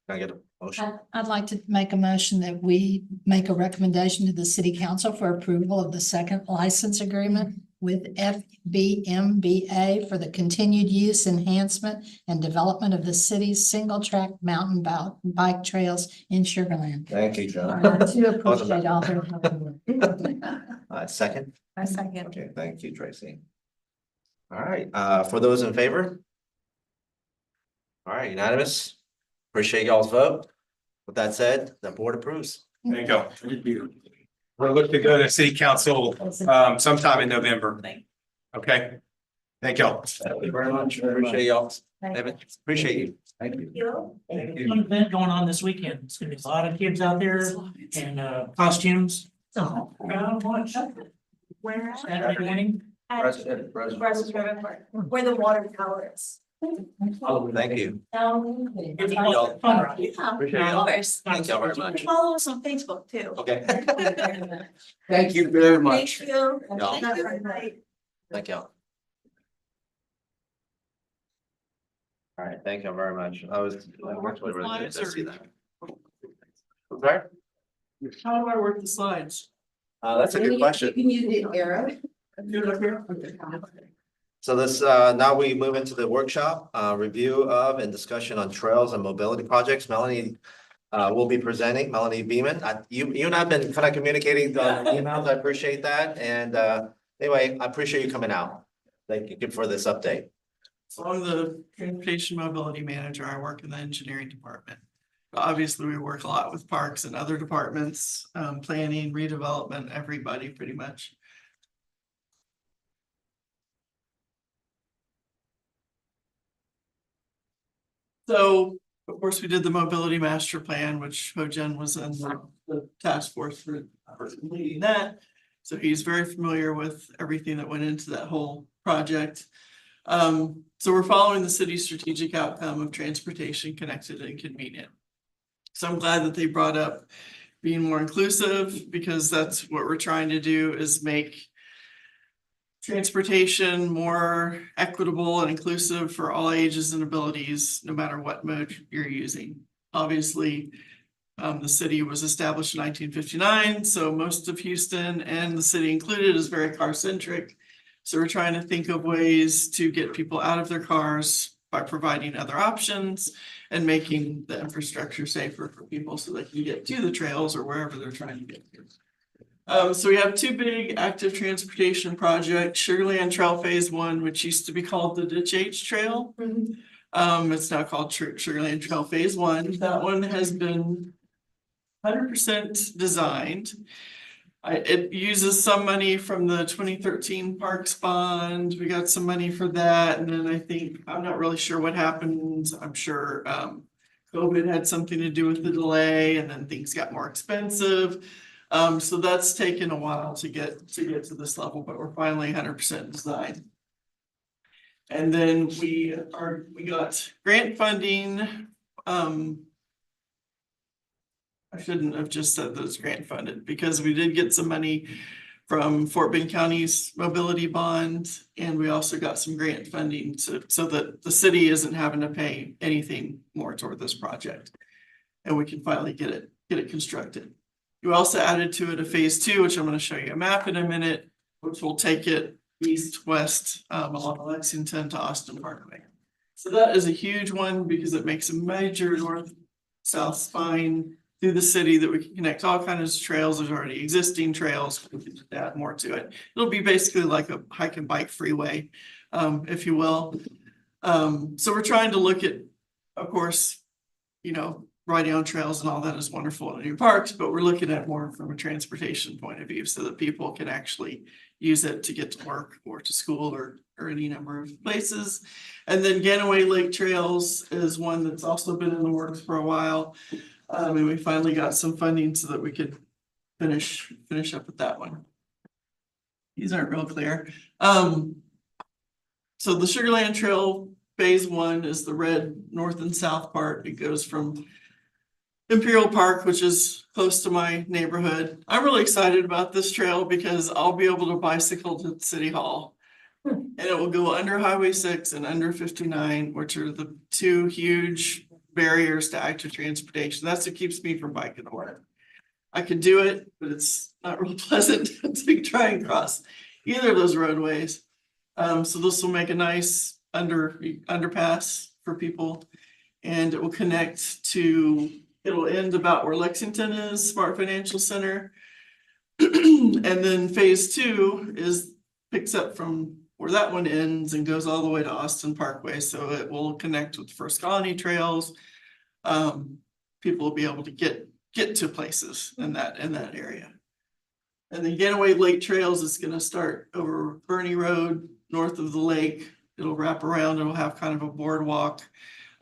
can I get a motion? I'd like to make a motion that we make a recommendation to the city council for approval of the second license agreement with FBMBA for the continued use, enhancement, and development of the city's single-track mountain bike trails in Sugar Land. Thank you, John. To appreciate all their hard work. Second. I second. Okay, thank you, Tracy. All right, for those in favor? All right, unanimous. Appreciate y'all's vote. With that said, the board approves. There you go. We'll look to go to city council sometime in November. Okay. Thank y'all. Thank you very much. Appreciate y'all. David, appreciate you. Thank you. An event going on this weekend. It's gonna be a lot of kids out there and costumes. Oh. Where? Saturday morning. Where the water tower is. Thank you. It's a lot of fun, right? Appreciate y'all. Thank y'all very much. Follow us on Facebook too. Okay. Thank you very much. Thank you. Y'all. Have a great night. Thank y'all. All right, thank you very much. I was actually really good to see that. Sorry? How do I work the slides? That's a good question. can use the arrow. Do it up here? So this, now we move into the workshop, review of and discussion on trails and mobility projects. Melanie will be presenting, Melanie Beeman. You and I have been kind of communicating on emails. I appreciate that. And anyway, I appreciate you coming out. Thank you for this update. So I'm the transportation mobility manager. I work in the engineering department. Obviously, we work a lot with parks and other departments, planning, redevelopment, everybody pretty much. So, of course, we did the mobility master plan, which Hojen was in the task force for leading that. So he's very familiar with everything that went into that whole project. So we're following the city's strategic outcome of transportation connected and convenient. So I'm glad that they brought up being more inclusive, because that's what we're trying to do, is make transportation more equitable and inclusive for all ages and abilities, no matter what mode you're using. Obviously, the city was established in 1959, so most of Houston, and the city included, is very car-centric. So we're trying to think of ways to get people out of their cars, by providing other options and making the infrastructure safer for people so they can get to the trails or wherever they're trying to get to. So we have two big active transportation projects, Sugarland Trail Phase 1, which used to be called the Ditch H Trail. It's now called Sugarland Trail Phase 1. That one has been 100% designed. It uses some money from the 2013 Parks bond. We got some money for that. And then I think, I'm not really sure what happened. I'm sure COVID had something to do with the delay, and then things got more expensive. So that's taken a while to get to this level, but we're finally 100% designed. And then we got grant funding. I shouldn't have just said that it's grant funded, because we did get some money from Fort Bend County's mobility bond, and we also got some grant funding so that the city isn't having to pay anything more toward this project. And we can finally get it constructed. You also added to it a phase 2, which I'm going to show you a map in a minute, which will take it east-west along Lexington to Austin Parkway. So that is a huge one because it makes a major north-south spine through the city that we can connect all kinds of trails. There's already existing trails. We can add more to it. It'll be basically like a hike and bike freeway, if you will. So we're trying to look at, of course, you know, riding on trails and all that is wonderful in new parks, but we're looking at more from a transportation point of view so that people can actually use it to get to work or to school or any number of places. And then Ganaway Lake Trails is one that's also been in the works for a while. And we finally got some funding so that we could finish up with that one. These aren't real clear. So the Sugarland Trail Phase 1 is the red north and south part. It goes from Imperial Park, which is close to my neighborhood. I'm really excited about this trail because I'll be able to bicycle to City Hall. And it will go under Highway 6 and under 59, which are the two huge barriers to active transportation. That's what keeps me from biking to work. I could do it, but it's not real pleasant to try and cross either of those roadways. So this will make a nice underpass for people, and it will connect to, it'll end about where Lexington is, Smart Financial Center. And then phase 2 picks up from where that one ends and goes all the way to Austin Parkway. So it will connect with First Colony Trails. People will be able to get to places in that area. And then Ganaway Lake Trails is going to start over Bernie Road, north of the lake. It'll wrap around. It'll have kind of a boardwalk.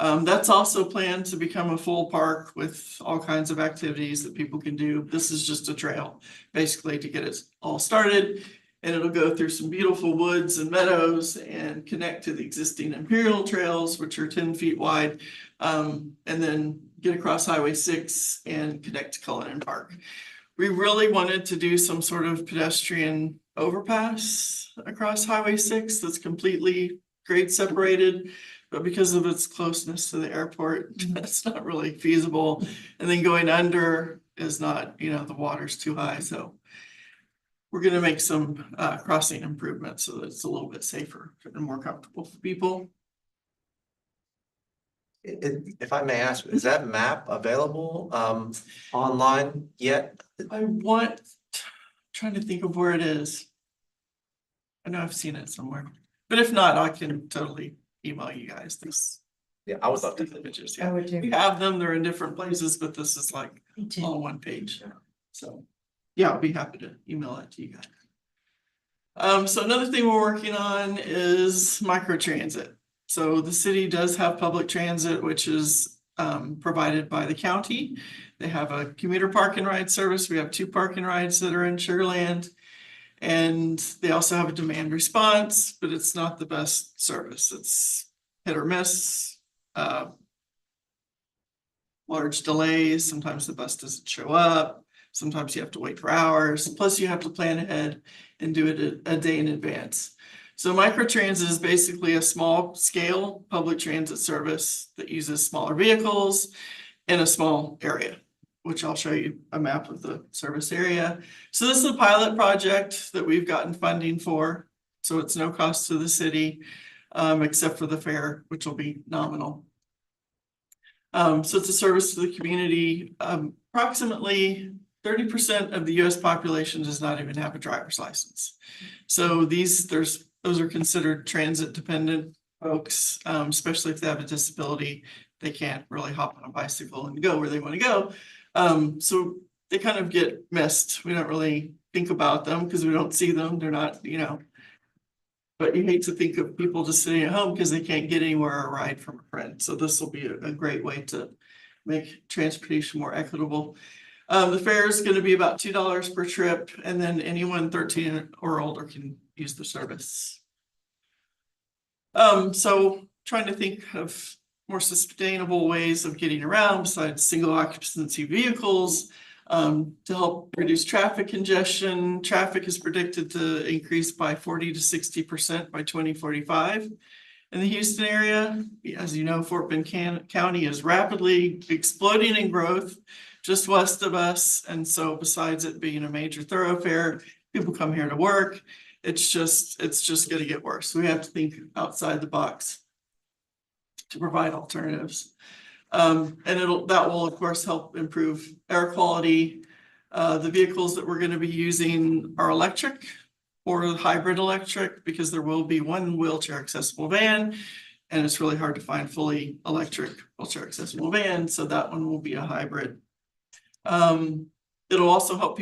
That's also planned to become a full park with all kinds of activities that people can do. This is just a trail, basically, to get it all started. And it'll go through some beautiful woods and meadows and connect to the existing Imperial trails, which are 10 feet wide, and then get across Highway 6 and connect to Cullinan Park. We really wanted to do some sort of pedestrian overpass across Highway 6 that's completely grade separated, but because of its closeness to the airport, that's not really feasible. And then going under is not, you know, the water's too high, so we're going to make some crossing improvements so that it's a little bit safer and more comfortable for people. If I may ask, is that map available online yet? Trying to think of where it is. I know I've seen it somewhere, but if not, I can totally email you guys this. Yeah, I would love these to. images. I Yeah, would we do. have them. They're in different places, but this is like Me too. all one page. So yeah, I'll be happy to email it to you guys. So another thing we're working on is microtransit. So the city does have public transit, which is provided by the county. They have a commuter park and ride service. We have 2 park and rides that are in Sugarland. And they also have a demand response, but it's not the best service. It's hit or miss, large delays. Sometimes the bus doesn't show up. Sometimes you have to wait for hours. Plus you have to plan ahead and do it a day in advance. So microtransit is basically a small scale public transit service that uses smaller vehicles in a small area, which I'll show you a map of the service area. So this is a pilot project that we've gotten funding for. So it's no cost to the city. except for the fare, which will be nominal. So it's a service to the community. Approximately 30% of the US population does not even have a driver's license. So those are considered transit dependent folks, especially if they have a disability. They can't really hop on a bicycle and go where they want to go. So they kind of get missed. We don't really think about them because we don't see them. They're not, but you hate to think of people just sitting at home because they can't get anywhere or ride from a friend. So this will be a great way to make transportation more equitable. The fare is going to be about $2 per trip, and then anyone 13 or older can use the service. So trying to think of more sustainable ways of getting around besides single occupancy vehicles. To help reduce traffic congestion. Traffic is predicted to increase by 40 to 60% by 2045. In the Houston area, as you know, Fort Bend County is rapidly exploding in growth just west of us. And so besides it being a major thoroughfare, people come here to work. It's just going to get worse. So we have to think outside the box to provide alternatives. And that will of course help improve air quality. The vehicles that we're going to be using are electric or hybrid electric, because there will be one wheelchair accessible van, and it's really hard to find fully electric wheelchair accessible van. So that one will be a hybrid. It'll also help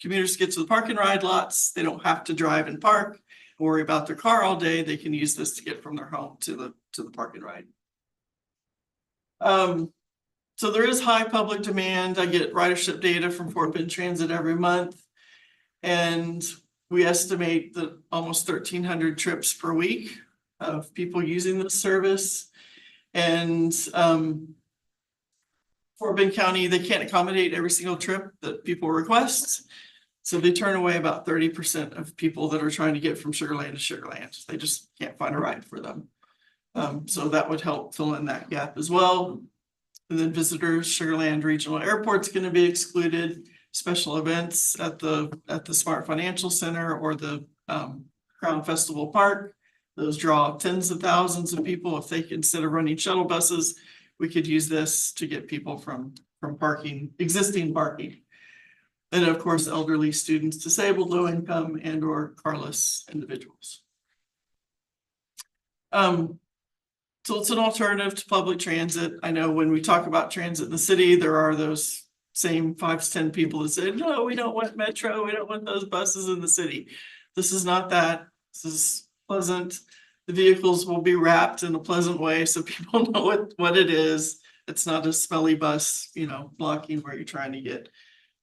commuters get to the park and ride lots. They don't have to drive and park, worry about their car all day. They can use this to get from their home to the park and ride. So there is high public demand. I get ridership data from Fort Bend Transit every month, and we estimate that almost 1,300 trips per week of people using this service. And Fort Bend County, they can't accommodate every single trip that people request. So they turn away about 30% of people that are trying to get from Sugar Land to Sugar Land. They just can't find a ride for them. So that would help fill in that gap as well. And then visitors, Sugar Land Regional Airport's going to be excluded. Special events at the Smart Financial Center or the Crown Festival Park, those draw tens of thousands of people. If they consider running shuttle buses, we could use this to get people from existing parking. And of course, elderly, students, disabled, low income, and or carless individuals. So it's an alternative to public transit. I know when we talk about transit in the city, there are those same 5 to 10 people that say, no, we don't want Metro. We don't want those buses in the city. This is not that. This is pleasant. The vehicles will be wrapped in a pleasant way so people know what it is. It's not a smelly bus, blocking where you're trying to get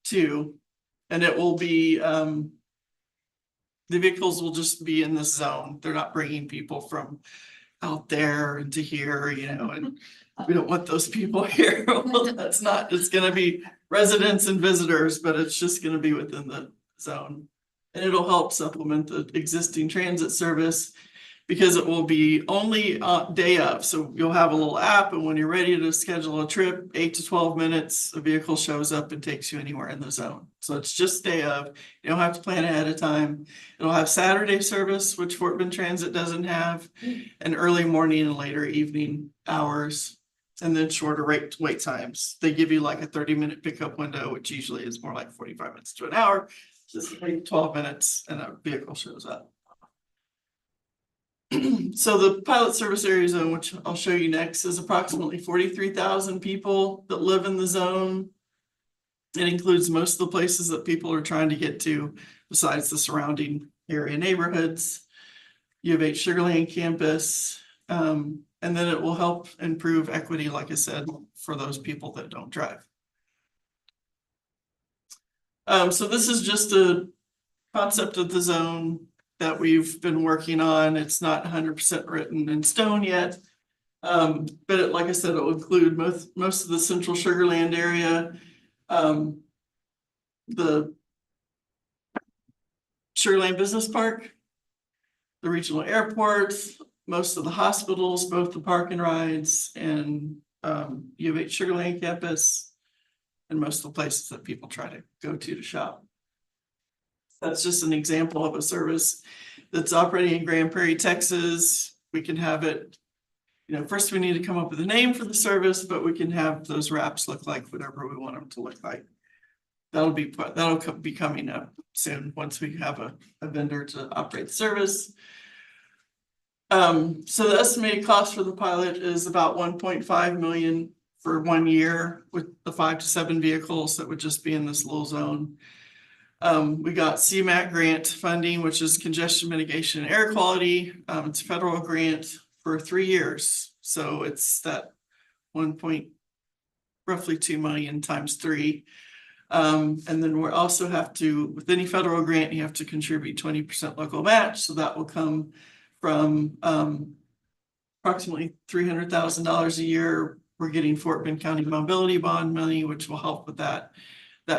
to. And it will be, the vehicles will just be in this zone. They're not bringing people from out there into here, and we don't want those people here. Well, that's not, it's going to be residents and visitors, but it's just going to be within the zone. And it'll help supplement the existing transit service because it will be only day of. So you'll have a little app, and when you're ready to schedule a trip, 8 to 12 minutes, a vehicle shows up and takes you anywhere in the zone. So it's just day of. You don't have to plan ahead of time. It'll have Saturday service, which Fort Bend Transit doesn't have, and early morning and later evening hours, and then shorter wait times. They give you like a 30-minute pickup window, which usually is more like 45 minutes to an hour. Just 12 minutes and a vehicle shows up. So the pilot service area zone, which I'll show you next, is approximately 43,000 people that live in the zone. It includes most of the places that people are trying to get to besides the surrounding area neighborhoods. U of H Sugar Land campus, and then it will help improve equity, like I said, for those people that don't drive. So this is just a concept of the zone that we've been working on. It's not 100% written in stone yet. But like I said, it will include most of the central Sugar Land area, the Sugar Land Business Park, the regional airport, most of the hospitals, both the park and rides, and U of H Sugar Land campus, and most of the places that people try to go to shop. That's just an example of a service that's operating in Grand Prairie, Texas. we can have it. First we need to come up with a name for the service, but we can have those wraps look like whatever we want them to look like. That'll be coming up soon, once we have a vendor to operate the service. So the estimated cost for the pilot is about 1.5 million for 1 year with the 5 to 7 vehicles that would just be in this little zone. We got CMAQ grant funding, which is congestion mitigation and air quality. It's a federal grant for 3 years. So it's that roughly 2 million times 3. And then we also have to, with any federal grant, you have to contribute 20% local match. So that will come from approximately $300,000 a year. We're getting Fort Bend County Mobility Bond money, which will help with that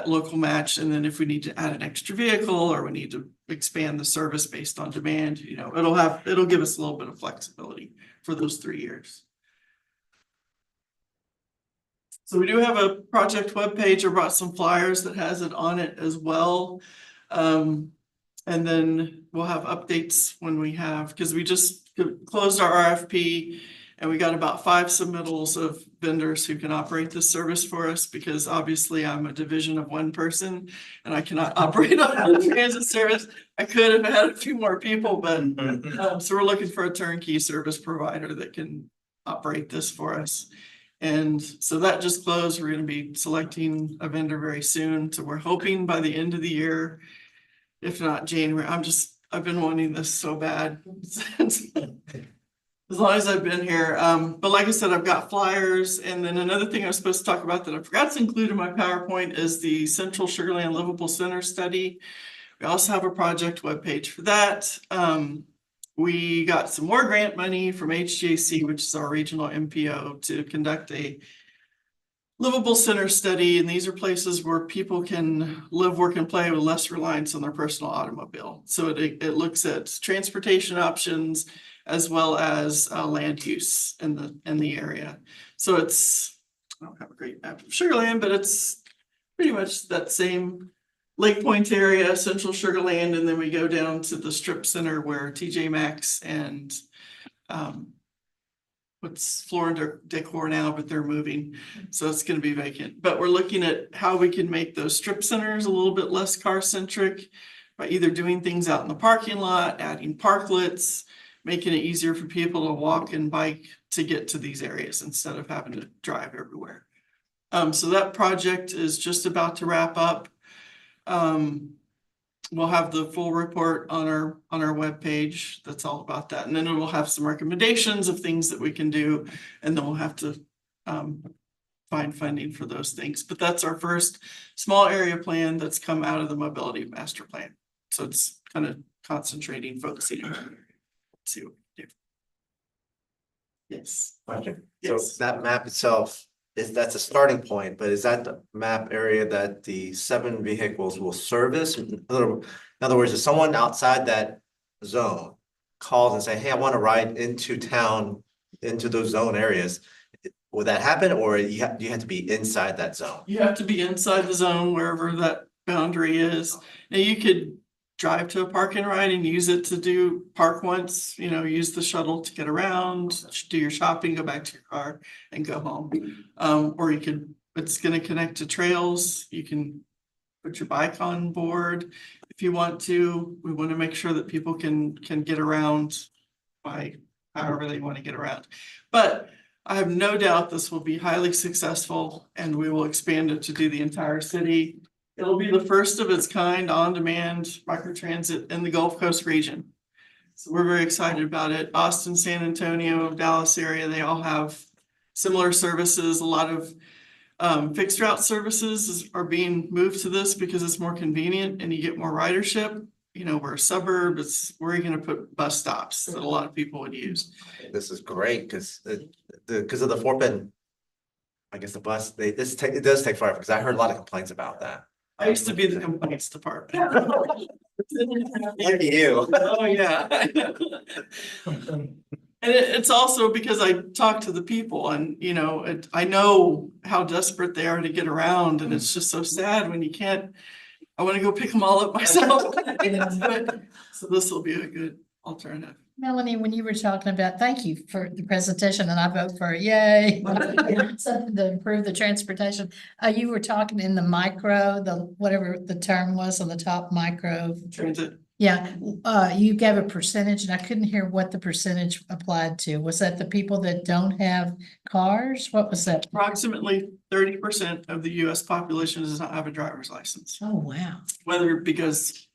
local match. And then if we need to add an extra vehicle or we need to expand the service based on demand, it'll give us a little bit of flexibility for those 3 years. So we do have a project webpage. I brought some flyers that has it on it as well. And then we'll have updates when we have, because we just closed our RFP and we got about 5 submittals of vendors who can operate this service for us, because obviously I'm a division of 1 person and I cannot operate on the transit service. I could have had a few more people, but so we're looking for a turnkey service provider that can operate this for us. And so that just closed. We're going to be selecting a vendor very soon. So we're hoping by the end of the year, if not January. I've been wanting this so bad since as long as I've been here. But like I said, I've got flyers. And then another thing I was supposed to talk about that I forgot to include in my PowerPoint is the Central Sugar Land Livable Center study. We also have a project webpage for that. We got some more grant money from HGAC, which is our regional MPO, to conduct a livable center study. And these are places where people can live, work, and play with less reliance on their personal automobile. So it looks at transportation options as well as land use in the area. So I don't have a great map of Sugar Land, but it's pretty much that same Lake Point area, Central Sugar Land, and then we go down to the strip center where TJ Maxx and what's Floor & Decor now, but they're moving, so it's going to be vacant. But we're looking at how we can make those strip centers a little bit less car centric by either doing things out in the parking lot, adding parklets, making it easier for people to walk and bike to get to these areas instead of having to drive everywhere. So that project is just about to wrap up. We'll have the full report on our webpage. That's all about that. And then it will have some recommendations of things that we can do. And then we'll have to find funding for those things. But that's our first small area plan that's come out of the mobility master plan. So it's kind of concentrating, focusing on that area. Let's see what we can do. Yes. Question. Yes. So that map itself, that's a starting point, but is that the map area that the 7 vehicles will service? In other words, if someone outside that zone calls and say, hey, I want to ride into town, into those zone areas, will that happen, or you have to be inside that zone? You have to be inside the zone, wherever that boundary is. Now you could drive to a park and ride and use it to park once, use the shuttle to get around, do your shopping, go back to your car and go home. Or it's going to connect to trails. You can put your bike on board if you want to. We want to make sure that people can get around by however they want to get around. But I have no doubt this will be highly successful and we will expand it to do the entire city. It'll be the first of its kind on-demand microtransit in the Gulf Coast region. So we're very excited about it. Austin, San Antonio, Dallas area, they all have similar services. A lot of fixed route services are being moved to this because it's more convenient and you get more ridership. We're a suburb, where are you going to put bus stops that a lot of people would use? This is great because of the Fort Bend, I guess the bus, it does take forever, because I heard a lot of complaints about that. I used to be the complaints department. You. Oh, yeah. And it's also because I talk to the people and, I know how desperate they are to get around, and it's just so sad when you can't. I want to go pick them all up myself. So this will be a good alternative. Melanie, when you were talking about, thank you for the presentation and I vote for yay. Something to improve the transportation. You were talking in the micro, the whatever the term was on the top micro. Transit. Yeah, you gave a percentage and I couldn't hear what the percentage applied to. Was that the people that don't have cars? What was that? Approximately 30% of the US population does not have a driver's license, Oh, wow. whether because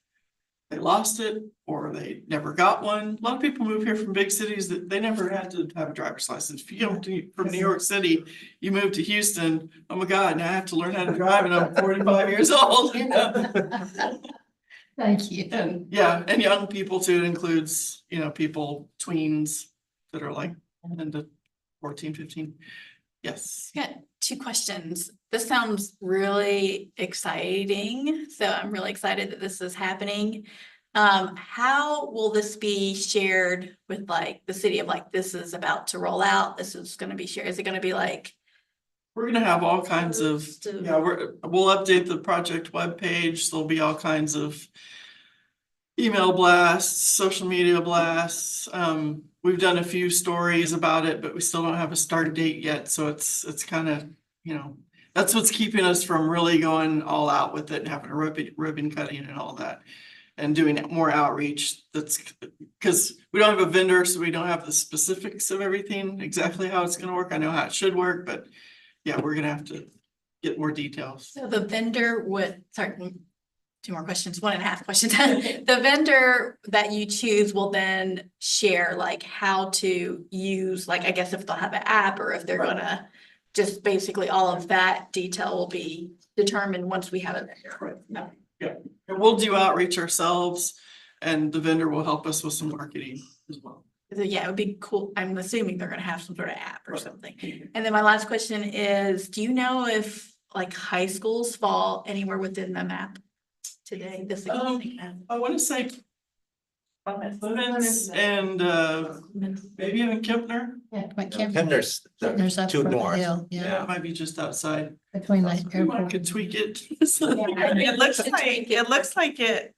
they lost it or they never got one. A lot of people move here from big cities that they never had to have a driver's license. If you come from New York City, you move to Houston, oh my God, now I have to learn how to drive and I'm 45 years old. Thank you. And yeah, and young people too, it includes, people, tweens that are like into 14, 15. Yes. Got two questions. This sounds really exciting, so I'm really excited that this is happening. How will this be shared with like the city of like, this is about to roll out, this is gonna be shared, is it gonna be like? We're gonna have all kinds of, Stuff. yeah, we'll update the project webpage. There'll be all kinds of email blasts, social media blasts. We've done a few stories about it, but we still don't have a start date yet. So it's kind of, that's what's keeping us from really going all out with it and having a ribbon cutting and all that. And doing more outreach. That's because we don't have a vendor, so we don't have the specifics of everything, exactly how it's gonna work. I know how it should work, but yeah, we're gonna have to get more details. So the vendor would, sorry, two more questions, 1.5 questions. The vendor that you choose will then share like how to use, like, I guess if they'll have an app or if they're Right. gonna, just basically all of that detail will be determined once we have a vendor. Right. No. And we'll do outreach ourselves and the vendor will help us with some marketing as well. So yeah, it would be cool. I'm assuming they're gonna have some sort of app or Right. something. And then my last question is, do you know if like high schools fall anywhere within the map today? This existing map? I want to say Clements and maybe even Kempner. Yeah, but Kim, Kemner's there's up too for the north. hill, Yeah, yeah, it might be just outside. between the We might airport. could tweak it. It looks like it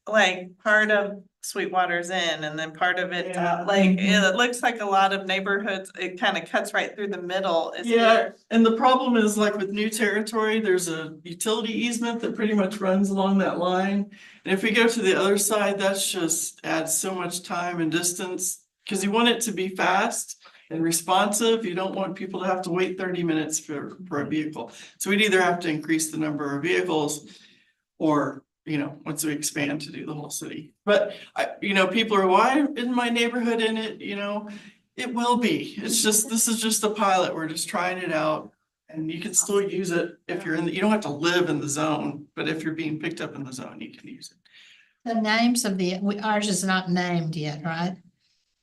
part of Sweetwater's in and then part of it, Yeah. it looks like a lot of neighborhoods, it kind of cuts right through the middle. Yeah, and the problem is like with new territory, there's a utility easement that pretty much runs along that line. And if we go to the other side, that's just adds so much time and distance, because you want it to be fast and responsive. You don't want people to have to wait 30 minutes for a vehicle. So we'd either have to increase the number of vehicles or, once we expand to do the whole city. But people are, why isn't my neighborhood in it? It will be. It's just, this is just a pilot. We're just trying it out. And you can still use it if you're you don't have to live in the zone, but if you're being picked up in the zone, you can use it. The names of ours is not named yet, right?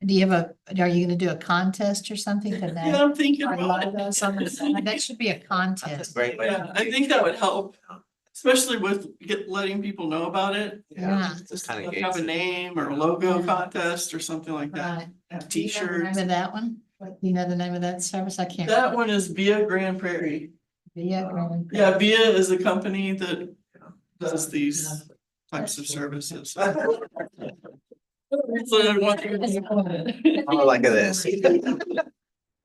Do you have are you gonna do a contest or something to name? Yeah, I'm thinking our about it. logos on the side? That should be a That's contest. a great way. Yeah, I think that would help, especially with letting people know about it. Yeah. Just kind of Like have a name or a logo contest or something like that. Right. Have Do you know the t-shirts. name of that one? What, do you know the name of that service? I can't. That one is Via Grand Prairie. Yeah. Yeah, Via is a company that does these types of services. So I want you to- I like this. Talk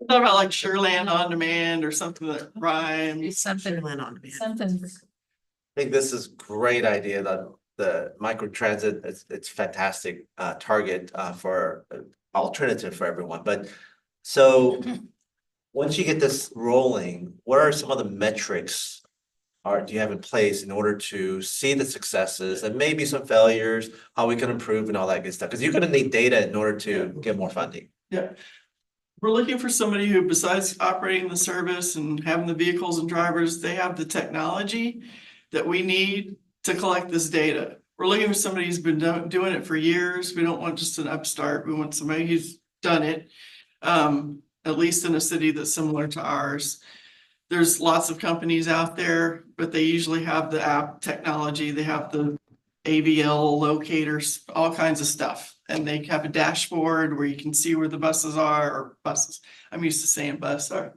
about like Sureland On Demand or something that rhymes. Something Went on to be. Something. I think this is great idea that the micro transit, it's fantastic target for alternative for everyone, but so once you get this rolling, what are some of the metrics do you have in place in order to see the successes and maybe some failures, how we can improve and all that good stuff? Because you're gonna need data in order to get more funding. Yeah. We're looking for somebody who, besides operating the service and having the vehicles and drivers, they have the technology that we need to collect this data. We're looking for somebody who's been doing it for years. We don't want just an upstart. We want somebody who's done it, at least in a city that's similar to ours. There's lots of companies out there, but they usually have the app technology. They have the AVL locators, all kinds of stuff. And they have a dashboard where you can see where the buses are, or buses. I'm used to saying bus, sorry.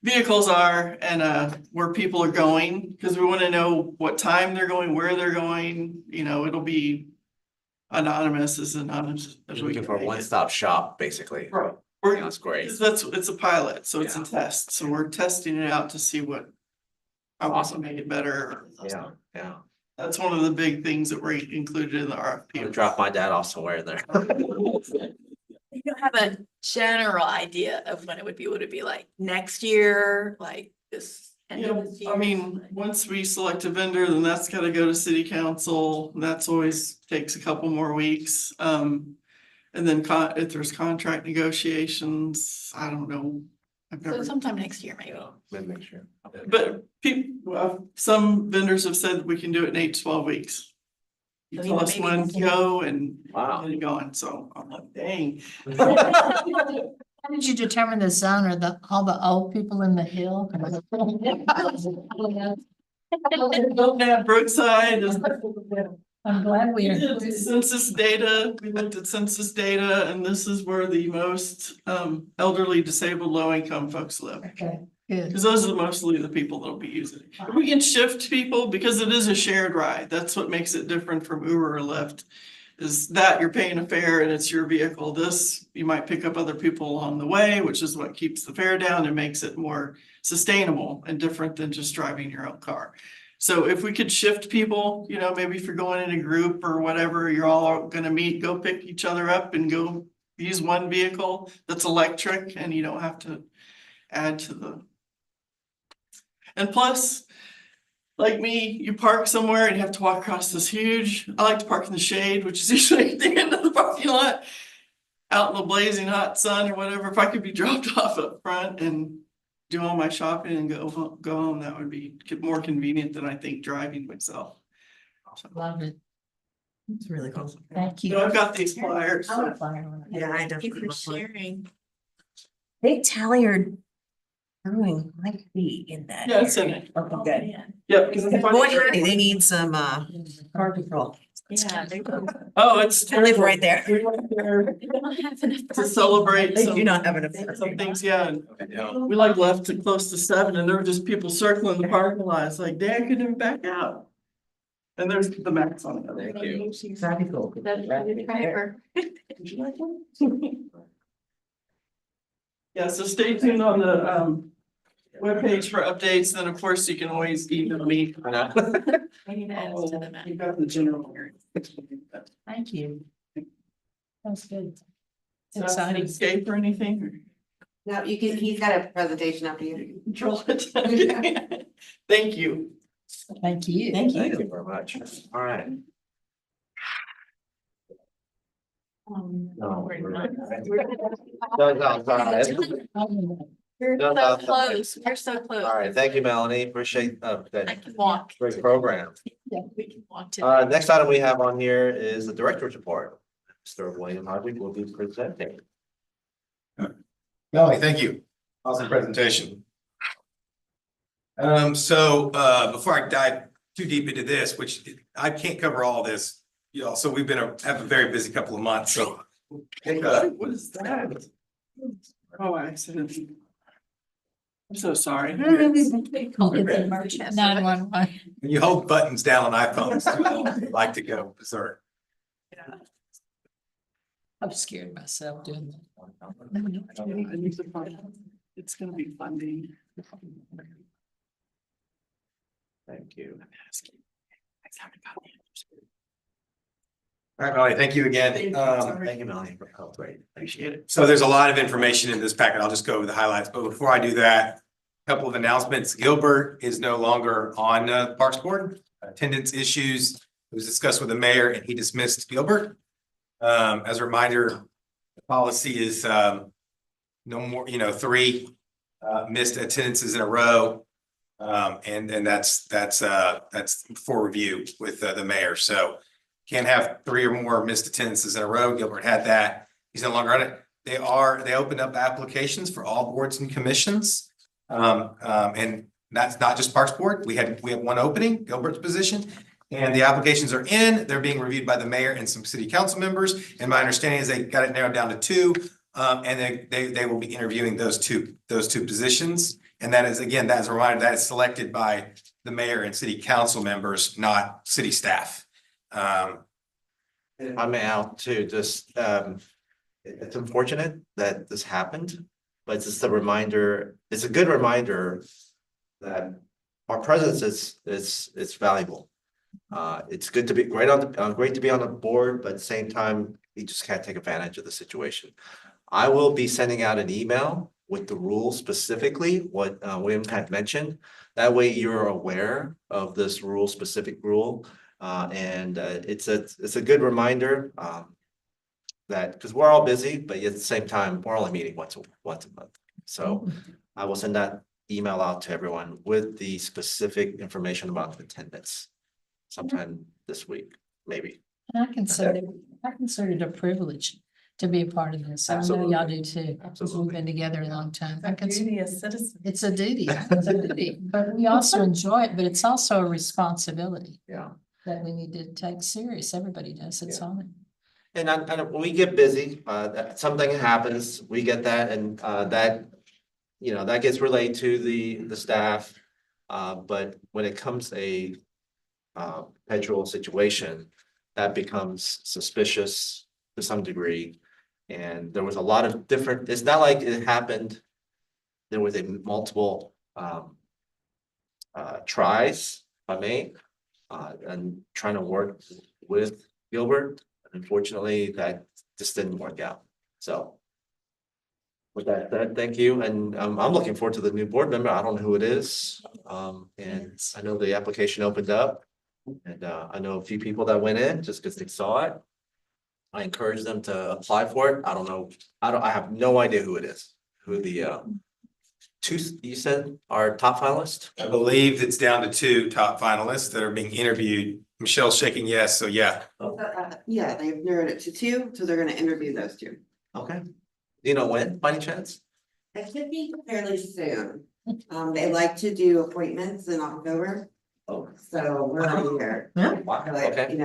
Vehicles are, and where people are going, because we want to know what time they're going, where they're going. It'll be anonymous as anonymous. as Just we looking can for a make it. one-stop shop, basically. Right. We're- Yeah, that's great. because that's, it's a pilot, so it's a Yeah. test, so we're testing it out to see what. How we Awesome. can make it better. Yeah, yeah. That's one of the big things that were included in the I'm RFP. gonna drop my dad off somewhere there. You don't have a general idea of when it would be, would it be like next year, like this? end of Yeah, this I year? mean, once we select a vendor, then that's gotta go to city council, and that's always takes a couple more weeks. And then if there's contract negotiations, I don't know. I've So never, sometime next year, maybe. Make sure. but people, some vendors have said we can do it in 8 to 12 weeks. You So tell even us maybe when next to year. go and Wow. get it going, so I'm like, dang. How did you determine the zone? Are all the old people in the hill? Brookside is. I'm glad we We are. did census data, we looked at census data, and this is where the most elderly, disabled, low-income folks live. Okay, good. Because those are mostly the people that'll be using it. If we can shift people, because it is a shared ride, that's what makes it different from Uber or Lyft. Is that you're paying a fare and it's your vehicle. This, you might pick up other people along the way, which is what keeps the fare down and makes it more sustainable and different than just driving your own car. So if we could shift people, you know, maybe if you're going in a group or whatever, you're all gonna meet, go pick each other up and go use one vehicle that's electric and you don't have to add to the. And plus, like me, you park somewhere and you have to walk across this huge, I like to park in the shade, which is usually at the end of the parking lot. Out in the blazing hot sun or whatever, if I could be dropped off up front and do all my shopping and go home, that would be more convenient than I think driving myself. Love it. It's really cool. Thank So you. I've got these flyers. Yeah, I Thank you definitely. for love it. sharing. Big Talliard Brewing might be in that. Yeah, it's in area. it. Okay, good. Yep. because it's Boy, funny. howdy, they need some car control. Yeah. Oh, it's. I live right there. We're right there We don't have enough To parking. celebrate They some. do not have enough. Some things, yeah, and we like left to close to 7 and there were just people circling the parking lot. It's like, dang, I couldn't even back out. And there's the max on it. Thank you. That'd be cool. That's a good driver. Would you like one? Yeah, so stay tuned on the webpage for updates, then of course you can always email me. We need to add to the map. You got the general here. Thank you. That's good. Exciting. Escape or anything? No, you can, he's got a presentation after you. Control it. Thank you. Thank you. Thank Thank you. you very much. All right. No, We're not. No, sorry. We're No, so no, close, we're so close. All right, thank you, Melanie. Appreciate I that can walk. great program. We can walk to. Next item we have on here is the director's report. Mr. William Hardwick will be presenting. Melanie, thank you. Awesome presentation. Before I dive too deep into this, which I can't cover all this, you know, so we've been have a very busy couple of months, so. What is that? Oh, accident. I'm so sorry. Call it the March. 911. When you hold buttons down on iPhones, they like to go berserk. I'm scared myself doing I need to find out. It's gonna be funding. Thank you. All right, Melanie, thank you again. Thank you, Melanie. Oh, great. Appreciate it. So there's a lot of information in this packet. I'll just go over the highlights, but before I do that, a couple of announcements. Gilbert is no longer on the Parks Board. Attendance issues, it was discussed with the mayor and he dismissed Gilbert. As a reminder, the policy is no more, 3 missed attendances in a row. And that's for review with the mayor. So can't have 3 or more missed attendances in a row. Gilbert had that. He's no longer on it. They opened up applications for all boards and commissions. And that's not just Parks Board. We have one opening, Gilbert's position. And the applications are in, they're being reviewed by the mayor and some city council members. And my understanding is they got it narrowed down to 2. And they will be interviewing those two positions. And that is, again, that is a reminder that is selected by the mayor and city council members, not city staff. if I may out too, just, it's unfortunate that this happened, but it's just a reminder, it's a good reminder that our presence is valuable. It's good to be great great to be on the board, but at the same time, you just can't take advantage of the situation. I will be sending out an email with the rules specifically, what William had mentioned. That way you're aware of this specific rule. And it's a good reminder that, because we're all busy, but at the same time, we're only meeting once a month. So I will send that email out to everyone with the specific information about the attendance sometime this week, maybe. And I consider it a privilege to be a part of this. I know y'all do too. Because we've been together a long time. I consider Duty as citizens. it's a duty, it's a duty, but we also enjoy it, but it's also a responsibility Yeah. that we need to take serious. Everybody does. It's Yeah. on. And we get busy, something happens, we get that, and that, that gets relayed to the staff. But when it comes a perpetual situation, that becomes suspicious to some degree. And there was a lot of different, it's not like it happened, there was a multiple tries by me, and trying to work with Gilbert. Unfortunately, that just didn't work out. So with that said, thank you. And I'm looking forward to the new board member. I don't know who it is. And I know the application opened up. And I know a few people that went in just because they saw it. I encourage them to apply for it. I don't know. I have no idea who it is. Who the two you said are top finalists? I believe it's down to 2 top finalists that are being interviewed. Michelle's shaking yes, so yeah. Yeah, they've narrowed it to 2, so they're gonna interview those 2. Okay. Do you know when, by any chance? It should be fairly soon. They like to do appointments in October, Oh, so we're already here. wow. Like, Okay.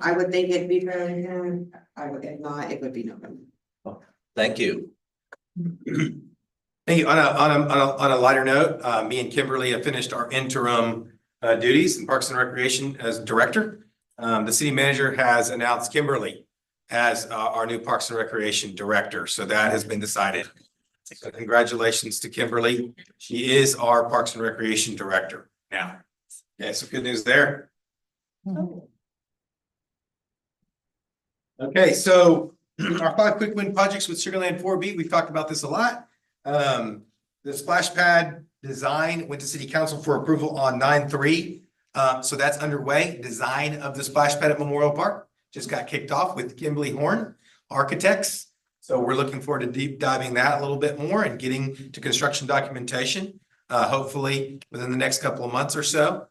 I would think it'd be fairly soon. If not, it would be November. Thank you. Hey, on a lighter note, me and Kimberly have finished our interim duties in Parks and Recreation as director. The city manager has announced Kimberly as our new Parks and Recreation director, so that has been decided. So congratulations to Kimberly. She is our Parks and Recreation director now. Yeah, so good news there. Okay, so our 5 quick win projects with Sugarland 4B, we've talked about this a lot. The splash pad design went to city council for approval on 9/3. So that's underway. Design of the splash pad at Memorial Park just got kicked off with Kimberly Horn Architects. So we're looking forward to deep diving that a little bit more and getting to construction documentation, hopefully within the next couple of months or so.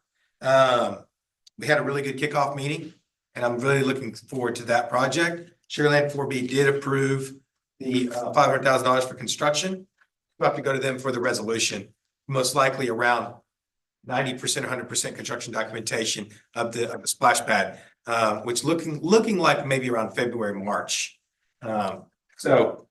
We had a really good kickoff meeting and I'm really looking forward to that project. Sugarland 4B did approve the $500,000 for construction. We'll have to go to them for the resolution, most likely around 90%, 100% construction documentation of the splash pad, which looking like maybe around February, March. So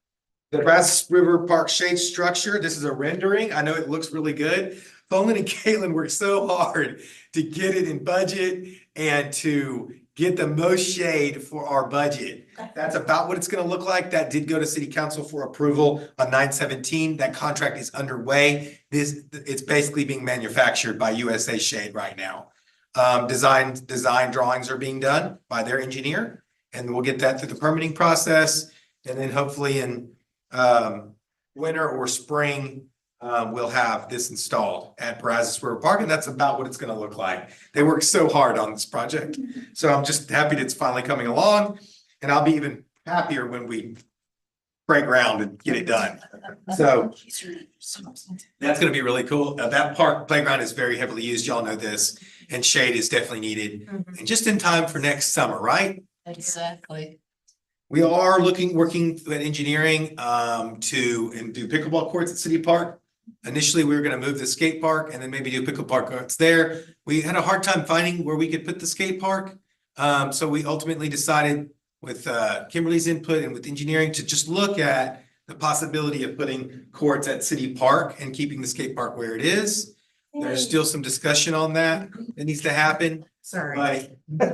the Brazos River Park shade structure, this is a rendering. I know it looks really good. Poland and Caitlin worked so hard to get it in budget and to get the most shade for our budget. That's about what it's gonna look like. That did go to city council for approval on 9/17. That contract is underway. It's basically being manufactured by USA Shade right now. Design drawings are being done by their engineer, and we'll get that through the permitting process. And then hopefully in winter or spring, we'll have this installed at Brazos River Park, and that's about what it's gonna look like. They worked so hard on this project. So I'm just happy that it's finally coming along, and I'll be even happier when we break ground and get it done. So that's gonna be really cool. That park playground is very heavily used, y'all know this, and shade is definitely needed. And just in time for next summer, right? Exactly. We are working at engineering and do pickleball courts at City Park. Initially, we were gonna move the skate park and then maybe do pickleball courts there. We had a hard time finding where we could put the skate park. So we ultimately decided with Kimberly's input and with engineering to just look at the possibility of putting courts at City Park and keeping the skate park where it is. There's still some discussion on that that needs to happen, Sorry. but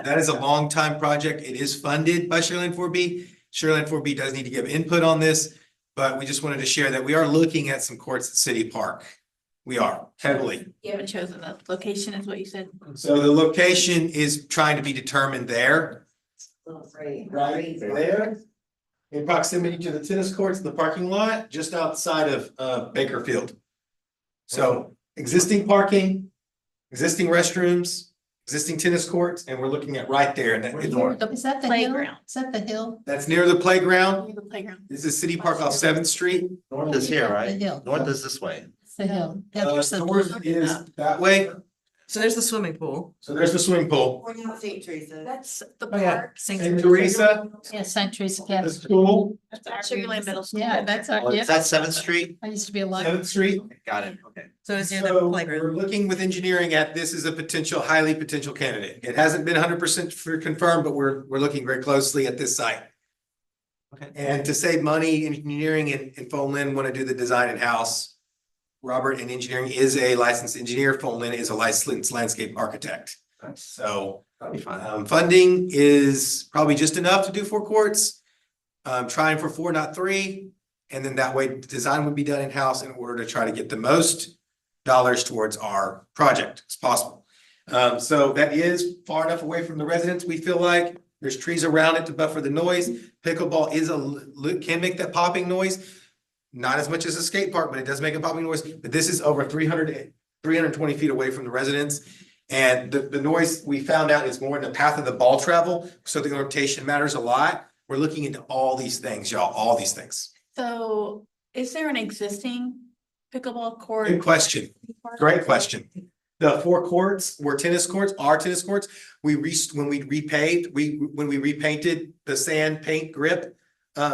that is a long time project. It is funded by Sugarland 4B. Sugarland 4B does need to give input on this, but we just wanted to share that we are looking at some courts at City Park. We are heavily. You haven't chosen the location is what you said. So the location is trying to be determined there. Right. Right there. In proximity to the tennis courts, the parking lot, just outside of Bakerfield. So existing parking, existing restrooms, existing tennis courts, and we're looking at right there in that north. Is that the hill? Playground. Is that the hill? That's near the playground. The playground. This is City Park off Seventh Street. North is here, The right? hill. North is this way. It's the hill. That's the North is that way. So there's the swimming pool. So there's the swimming pool. We're now St. Teresa. That's the Oh, yeah. park. St. Teresa, Yeah, St. Teresa the Catholic. school, That's Sugarland Middle School. Yeah, that's our, Oh, yeah, is that Seventh Street? I used to be a lot. Seventh Street. Got it, okay. So it's near the So playground. we're looking with engineering at this as a highly potential candidate. It hasn't been 100% confirmed, but we're looking very closely at this site. Okay. And to save money, engineering and Foam Lynn want to do the design in-house. Robert in engineering is a licensed engineer. Foam Lynn is a licensed landscape architect. Nice. So That'll be fun. funding is probably just enough to do 4 courts. Trying for 4, not 3. And then that way, the design would be done in-house in order to try to get the most dollars towards our project as possible. So that is far enough away from the residents, we feel like. There's trees around it to buffer the noise. Pickleball can make that popping noise. Not as much as a skate park, but it does make a popping noise. But this is over 320 feet away from the residents. And the noise we found out is more in the path of the ball travel. So the rotation matters a lot. We're looking into all these things, y'all, all these things. So is there an existing pickleball court? Good question. Great question. The 4 courts were tennis courts, are tennis courts. When we repainted the sand paint grip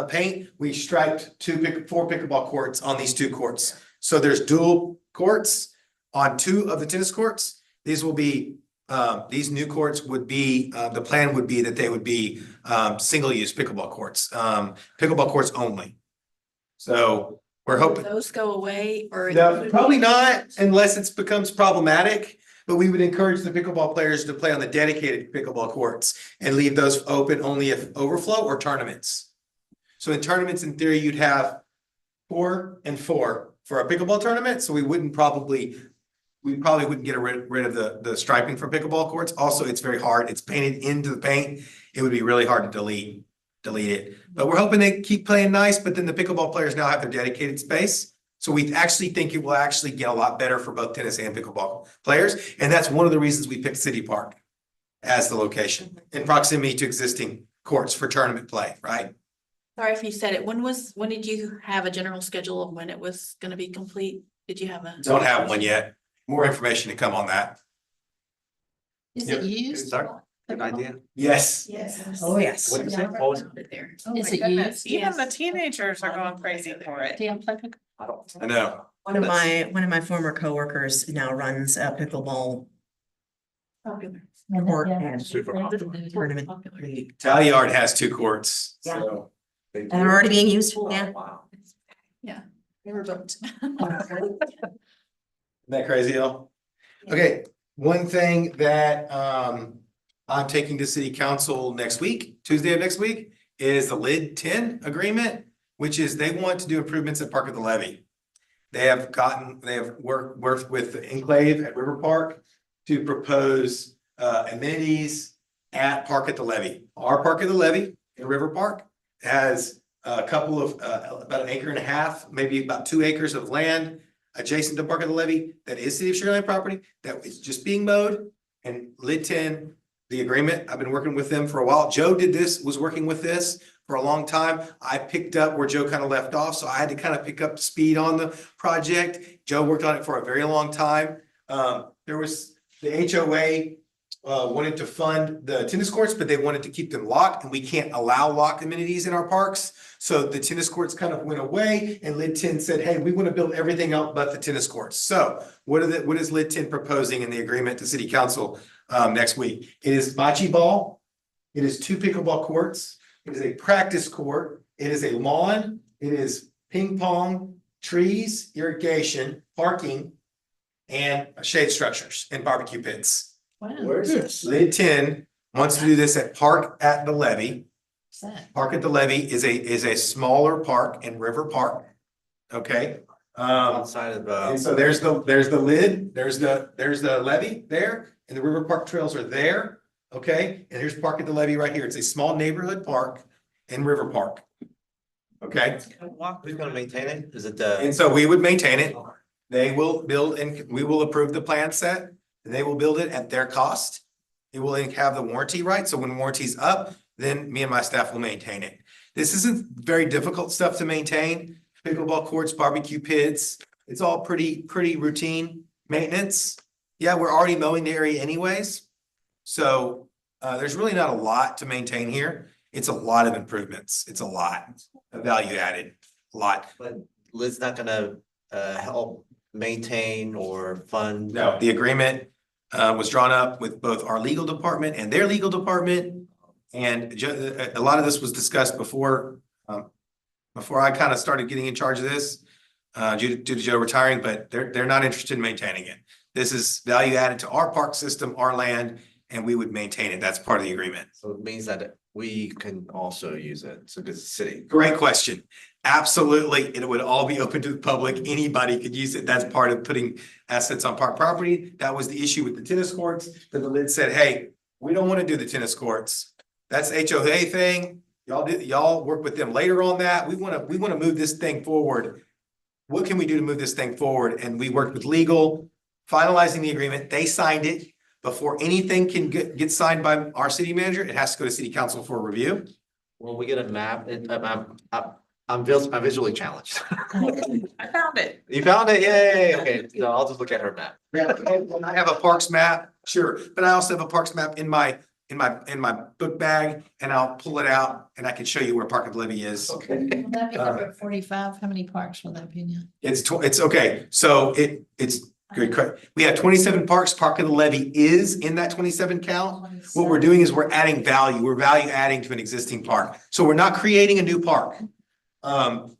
paint, we striped 4 pickleball courts on these 2 courts. So there's dual courts on 2 of the tennis courts. These will be these new courts would be the plan would be that they would be single-use pickleball courts only. So we're Will hoping. those go away or? No, probably not unless it becomes problematic, but we would encourage the pickleball players to play on the dedicated pickleball courts and leave those open only if overflow or tournaments. So in tournaments, in theory, you'd have 4 and 4 for a pickleball tournament, so we probably wouldn't get rid of the striping for pickleball courts. Also, it's very hard. It's painted into the paint. It would be really hard to delete it. But we're hoping they keep playing nice, but then the pickleball players now have their dedicated space. So we actually think it will actually get a lot better for both tennis and pickleball players. And that's one of the reasons we picked City Park as the location in proximity to existing courts for tournament play, right? Sorry if you said it. When did you have a general schedule of when it was gonna be complete? Did you have a? Don't have one yet. More information to come on that. Is Yep. it used? Sorry, good idea. Yes. Yes. Oh, yes. What did you say? Yeah, What was it there. Oh Is my it goodness, used? even the Yes. teenagers are going crazy for it. Do you play pick? I don't. I know. One of my former coworkers now runs a pickleball Popular. court Yeah. and Super tournament Popular. league. Tallyard has 2 courts, Yeah. so. And they're already being used, yeah. Wow. They were booked. Isn't that crazy, y'all? Okay, one thing that I'm taking to city council next week, Tuesday of next week, is the lid 10 agreement, which is they want to do improvements at Park of the Levee. They have worked with the Enclave at River Park to propose amenities at Park at the Levee. Our Park at the Levee in River Park has a couple of about 1.5 acres, maybe about 2 acres of land adjacent to Park of the Levee that is City of Sugarland property that is just being mowed. And lid 10, the agreement, I've been working with them for a while. Joe was working with this for a long time. I picked up where Joe kind of left off, so I had to kind of pick up speed on the project. Joe worked on it for a very long time. There was the HOA wanted to fund the tennis courts, but they wanted to keep them locked, and we can't allow locked amenities in our parks. So the tennis courts kind of went away, and Lid 10 said, hey, we want to build everything else but the tennis courts. So what is Lid 10 proposing in the agreement to city council next week? It is bocce ball. It is 2 pickleball courts. It is a practice court. It is a lawn. It is ping pong, trees, irrigation, parking, and shade structures and barbecue pits. Where's this? Lid 10 wants to do this at Park at the Levee. What's that? Park at the Levee is a smaller park in River Park. Okay, Outside of and so there's the lid, there's the levee there, and the River Park trails are there. Okay, and here's Park at the Levee right here. It's a small neighborhood park in River Park. Okay, who's gonna maintain it? Is it and so we would maintain it. They will build and we will approve the plan set. They will build it at their cost. It will have the warranty, right? So when warranty's up, then me and my staff will maintain it. This isn't very difficult stuff to maintain. Pickleball courts, barbecue pits, it's all pretty routine maintenance. Yeah, we're already mowing the area anyways. So there's really not a lot to maintain here. It's a lot of improvements. It's a lot of value added, a lot. But Lid's not gonna help maintain or fund? No, the agreement was drawn up with both our legal department and their legal department. And a lot of this was discussed before I kind of started getting in charge of this, due to Joe retiring, but they're not interested in maintaining it. This is value added to our park system, our land, and we would maintain it. That's part of the agreement. So it means that we can also use it. So it's a city. Great question. Absolutely. It would all be open to the public. Anybody could use it. That's part of putting assets on park property. That was the issue with the tennis courts. That the lid said, hey, we don't want to do the tennis courts. That's HOA thing. Y'all work with them later on that. We want to move this thing forward. What can we do to move this thing forward? And we worked with legal, finalizing the agreement. They signed it. Before anything can get signed by our city manager, it has to go to city council for review. When we get a map, I'm visually challenged. I found it. You found it? Yay, okay, so I'll just look at her map. Yeah, and I have a parks map, sure, but I also have a parks map in my book bag, and I'll pull it out and I can show you where Park at the Levee is. Okay. Will that be number 45? How many parks will that be now? It's okay, so it's good. We have 27 parks. Park at the Levee is in that 27 count. What we're doing is we're adding value. We're value adding to an existing park. So we're not creating a new park.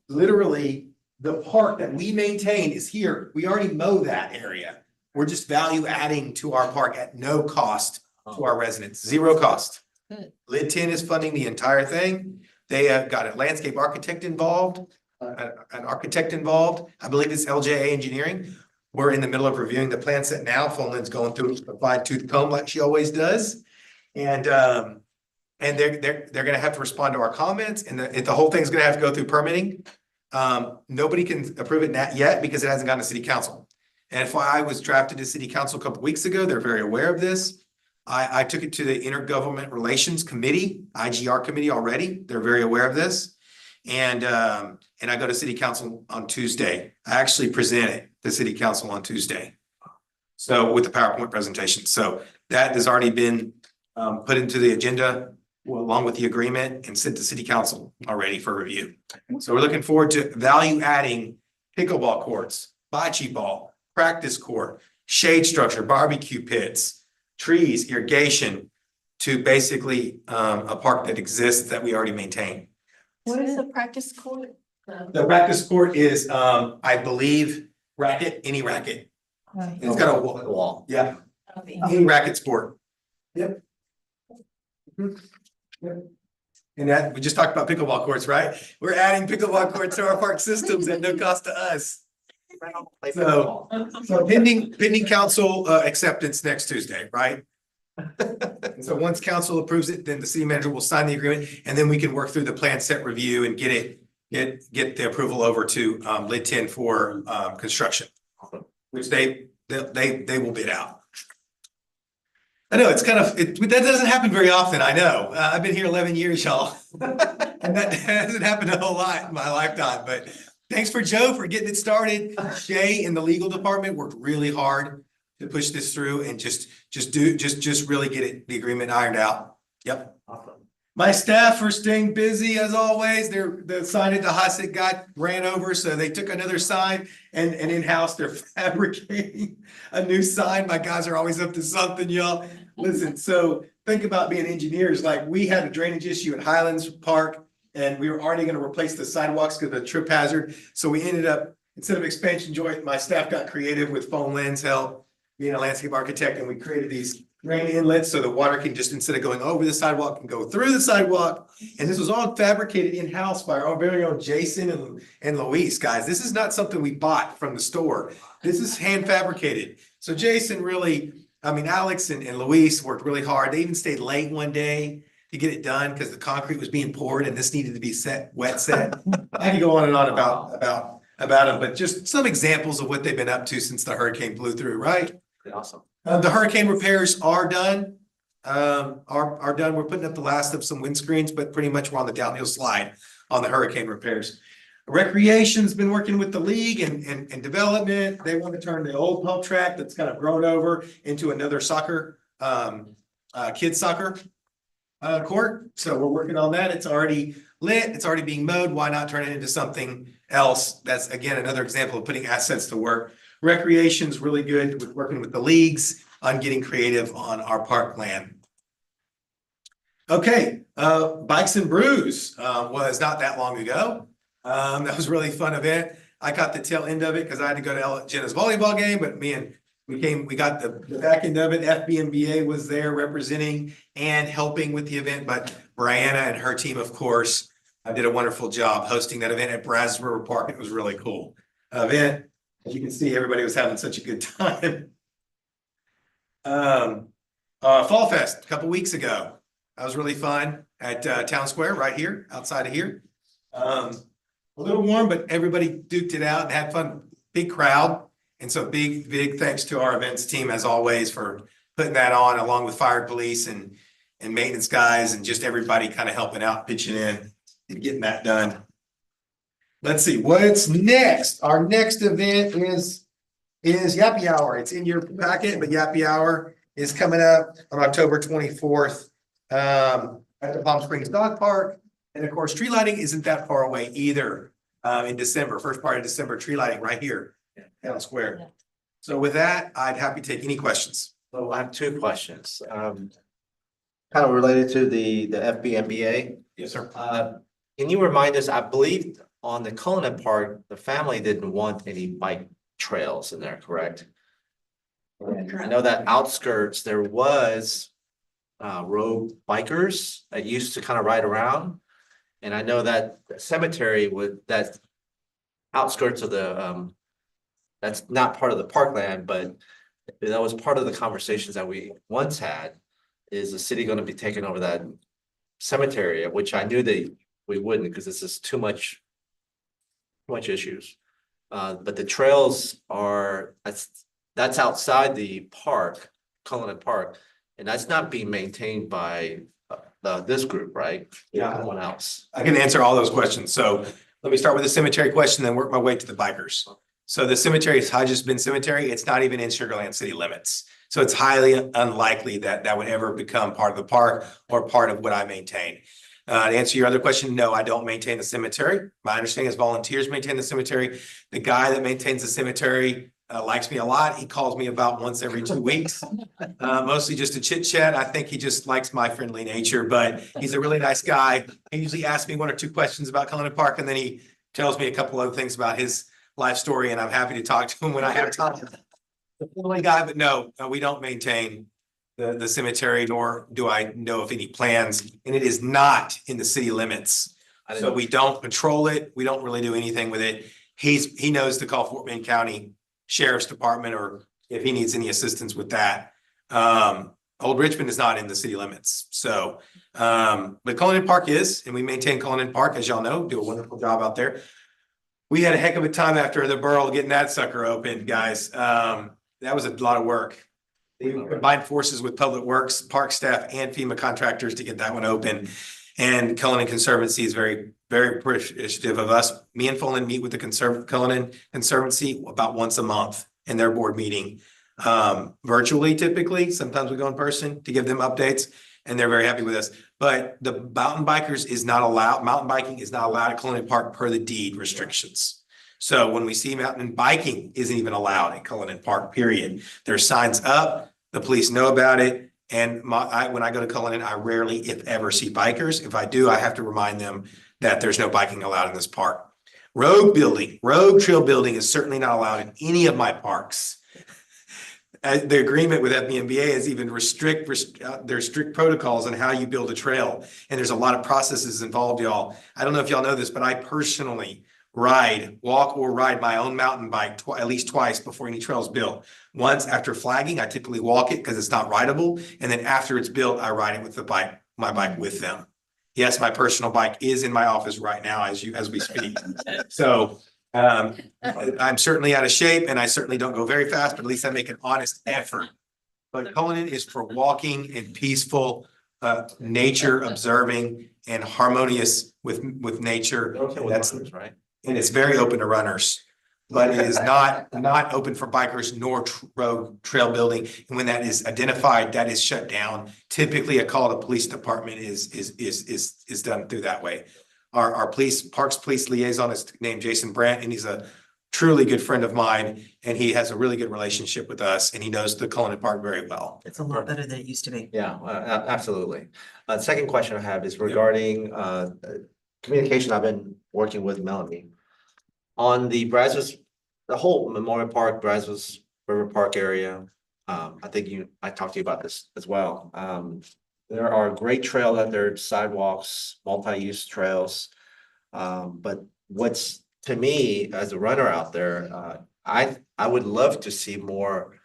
Literally, the park that we maintain is here. We already mow that area. We're just value adding to our park at no cost to our residents, zero cost. Good. Lid 10 is funding the entire thing. They have got a landscape architect involved, an architect involved. I believe it's LJA Engineering. We're in the middle of reviewing the plan set now. Fonlin's going through a fine tooth comb like she always does. And they're gonna have to respond to our comments, and the whole thing's gonna have to go through permitting. Nobody can approve it yet because it hasn't gone to city council. And FYI was drafted to city council a couple weeks ago. They're very aware of this. I took it to the Intergovernment Relations Committee, IGR committee already. They're very aware of this. And I go to city council on Tuesday. I actually present it to city council on Tuesday. So with the PowerPoint presentation. So that has already been put into the agenda along with the agreement and sent to city council already for review. So we're looking forward to value adding pickleball courts, bocce ball, practice court, shade structure, barbecue pits, trees, irrigation to basically a park that exists that we already maintain. What is the practice court? The practice court is, I believe, any racket. Right. It's got a Like a wall. yeah, any racket sport. Yep. Yep. And that, we just talked about pickleball courts, right? We're adding pickleball courts to our park systems at no cost to us. So pending council acceptance next Tuesday, right? And so once council approves it, then the city manager will sign the agreement, and then we can work through the plan set review and get the approval over to Lid 10 for construction, which they will bid out. I know it's kind of that doesn't happen very often. I know I've been here 11 years, y'all, and that hasn't happened a whole lot in my lifetime. But thanks for Joe for getting it started. Shay in the legal department worked really hard to push this through and just really get the agreement ironed out. Yep. Awesome. My staff are staying busy as always. The sign at the Hasek got ran over, so they took another sign and in-house they're fabricating a new sign. My guys are always up to something, y'all. Listen, so think about being engineers. Like we had a drainage issue at Highlands Park and we were already going to replace the sidewalks because of the trip hazard. So we ended up instead of expansion joint, my staff got creative with foam lens help, being a landscape architect, and we created these drain inlets so the water can just, instead of going over the sidewalk, can go through the sidewalk. And this was all fabricated in-house by our very own Jason and Luis, guys. This is not something we bought from the store. This is hand fabricated. So Jason really, I mean, Alex and Luis worked really hard. They even stayed late one day to get it done because the concrete was being poured and this needed to be wet set. I can go on and on about them, but just some examples of what they've been up to since the hurricane blew through, right? Awesome. The hurricane repairs are done. Are done. We're putting up the last of some windscreens, but pretty much we're on the downhill slide on the hurricane repairs. Recreation's been working with the league and development. They want to turn the old pump track that's kind of grown over into another soccer, kids soccer court. So we're working on that. It's already lit. It's already being mowed. Why not turn it into something else? That's again, another example of putting assets to work. Recreation's really good with working with the leagues on getting creative on our park land. Okay, Bikes and Brews was not that long ago. That was a really fun event. I got the tail end of it because I had to go to Jenna's volleyball game, but we got the back end of it. FBMBA was there representing and helping with the event, but Brianna and her team, of course, did a wonderful job hosting that event at Brazos River Park. It was a really cool event. As you can see, everybody was having such a good time. Fall Fest a couple weeks ago. That was really fun at Town Square right here, outside of here. A little warm, but everybody duked it out and had fun. Big crowd. And so big thanks to our events team, as always, for putting that on, along with fire, police, and maintenance guys, and just everybody kind of helping out, pitching in and getting that done. Let's see, what's next? Our next event is Yappy Hour. It's in your packet, but Yappy Hour is coming up on October 24th at the Palm Springs Dog Park. And of course, tree lighting isn't that far away either in December, first part of December, tree lighting right here at Town Square. So with that, I'd happy to take any questions. So I have two questions, kind of related to the FBMBA. Yes, sir. Can you remind us, I believe on the Cullinan Park, the family didn't want any bike trails in there, correct? And I know that outskirts, there was road bikers that used to kind of ride around. And I know that the cemetery that outskirts of the, that's not part of the parkland, but that was part of the conversations that we once had. Is the city going to be taking over that cemetery, which I knew we wouldn't, because this is too much issues. But the trails are, that's outside the park, Cullinan Park, and that's not being maintained by this group, right? Yeah. Someone else. I can answer all those questions. So let me start with the cemetery question, then work my way to the bikers. So the cemetery is Hodges Bend Cemetery. It's not even in Sugar Land city limits. So it's highly unlikely that that would ever become part of the park or part of what I maintain. To answer your other question, no, I don't maintain the cemetery. My understanding is volunteers maintain the cemetery. The guy that maintains the cemetery likes me a lot. He calls me about once every 2 weeks, mostly just to chit chat. I think he just likes my friendly nature, but he's a really nice guy. He usually asks me 1 or 2 questions about Cullinan Park, and then he tells me a couple other things about his life story, and I'm happy to talk to him when I have time. The only guy, but no, we don't maintain the cemetery, nor do I know of any plans, and it is not in the city limits. So we don't patrol it. We don't really do anything with it. He knows to call Fort Bend County Sheriff's Department, or if he needs any assistance with that. Old Richmond is not in the city limits. So, but Cullinan Park is, and we maintain Cullinan Park, as y'all know, do a wonderful job out there. We had a heck of a time after the borough getting that sucker open, guys. That was a lot of work. They combined forces with Public Works, park staff, and FEMA contractors to get that one open. And Cullinan Conservancy is very, very appreciative of us. Me and Fulton meet with the Cullinan Conservancy about once a month in their board meeting. Virtually, typically, sometimes we go in person to give them updates, and they're very happy with us. But the mountain biking is not allowed at Cullinan Park per the deed restrictions. So when we see mountain biking isn't even allowed at Cullinan Park, period. There's signs up, the police know about it. And when I go to Cullinan, I rarely, if ever, see bikers. If I do, I have to remind them that there's no biking allowed in this park. Road trail building is certainly not allowed in any of my parks. The agreement with FBMBA is even there's strict protocols on how you build a trail. And there's a lot of processes involved, y'all. I don't know if y'all know this, but I personally walk or ride my own mountain bike at least twice before any trail is built. Once after flagging, I typically walk it because it's not rideable. And then after it's built, I ride it with my bike with them. Yes, my personal bike is in my office right now as we speak. So I'm certainly out of shape and I certainly don't go very fast, but at least I make an honest effort. But Cullinan is for walking in peaceful nature, observing and harmonious with nature. Okay, with That's runners, right? and it's very open to runners. But it is not open for bikers nor road trail building. And when that is identified, that is shut down. Typically, a call to police department is done through that way. Our Parks Police liaison is named Jason Brandt, and he's a truly good friend of mine. And he has a really good relationship with us, and he knows the Cullinan Park very well. It's a lot better than it used to be. Yeah, absolutely. Second question I have is regarding communication. I've been working with Melanie on the Brazos, the whole Memorial Park, Brazos River Park area. I think I talked to you about this as well. There are great trails out there, sidewalks, multi-use trails. But what's to me as a runner out there, I would love to see more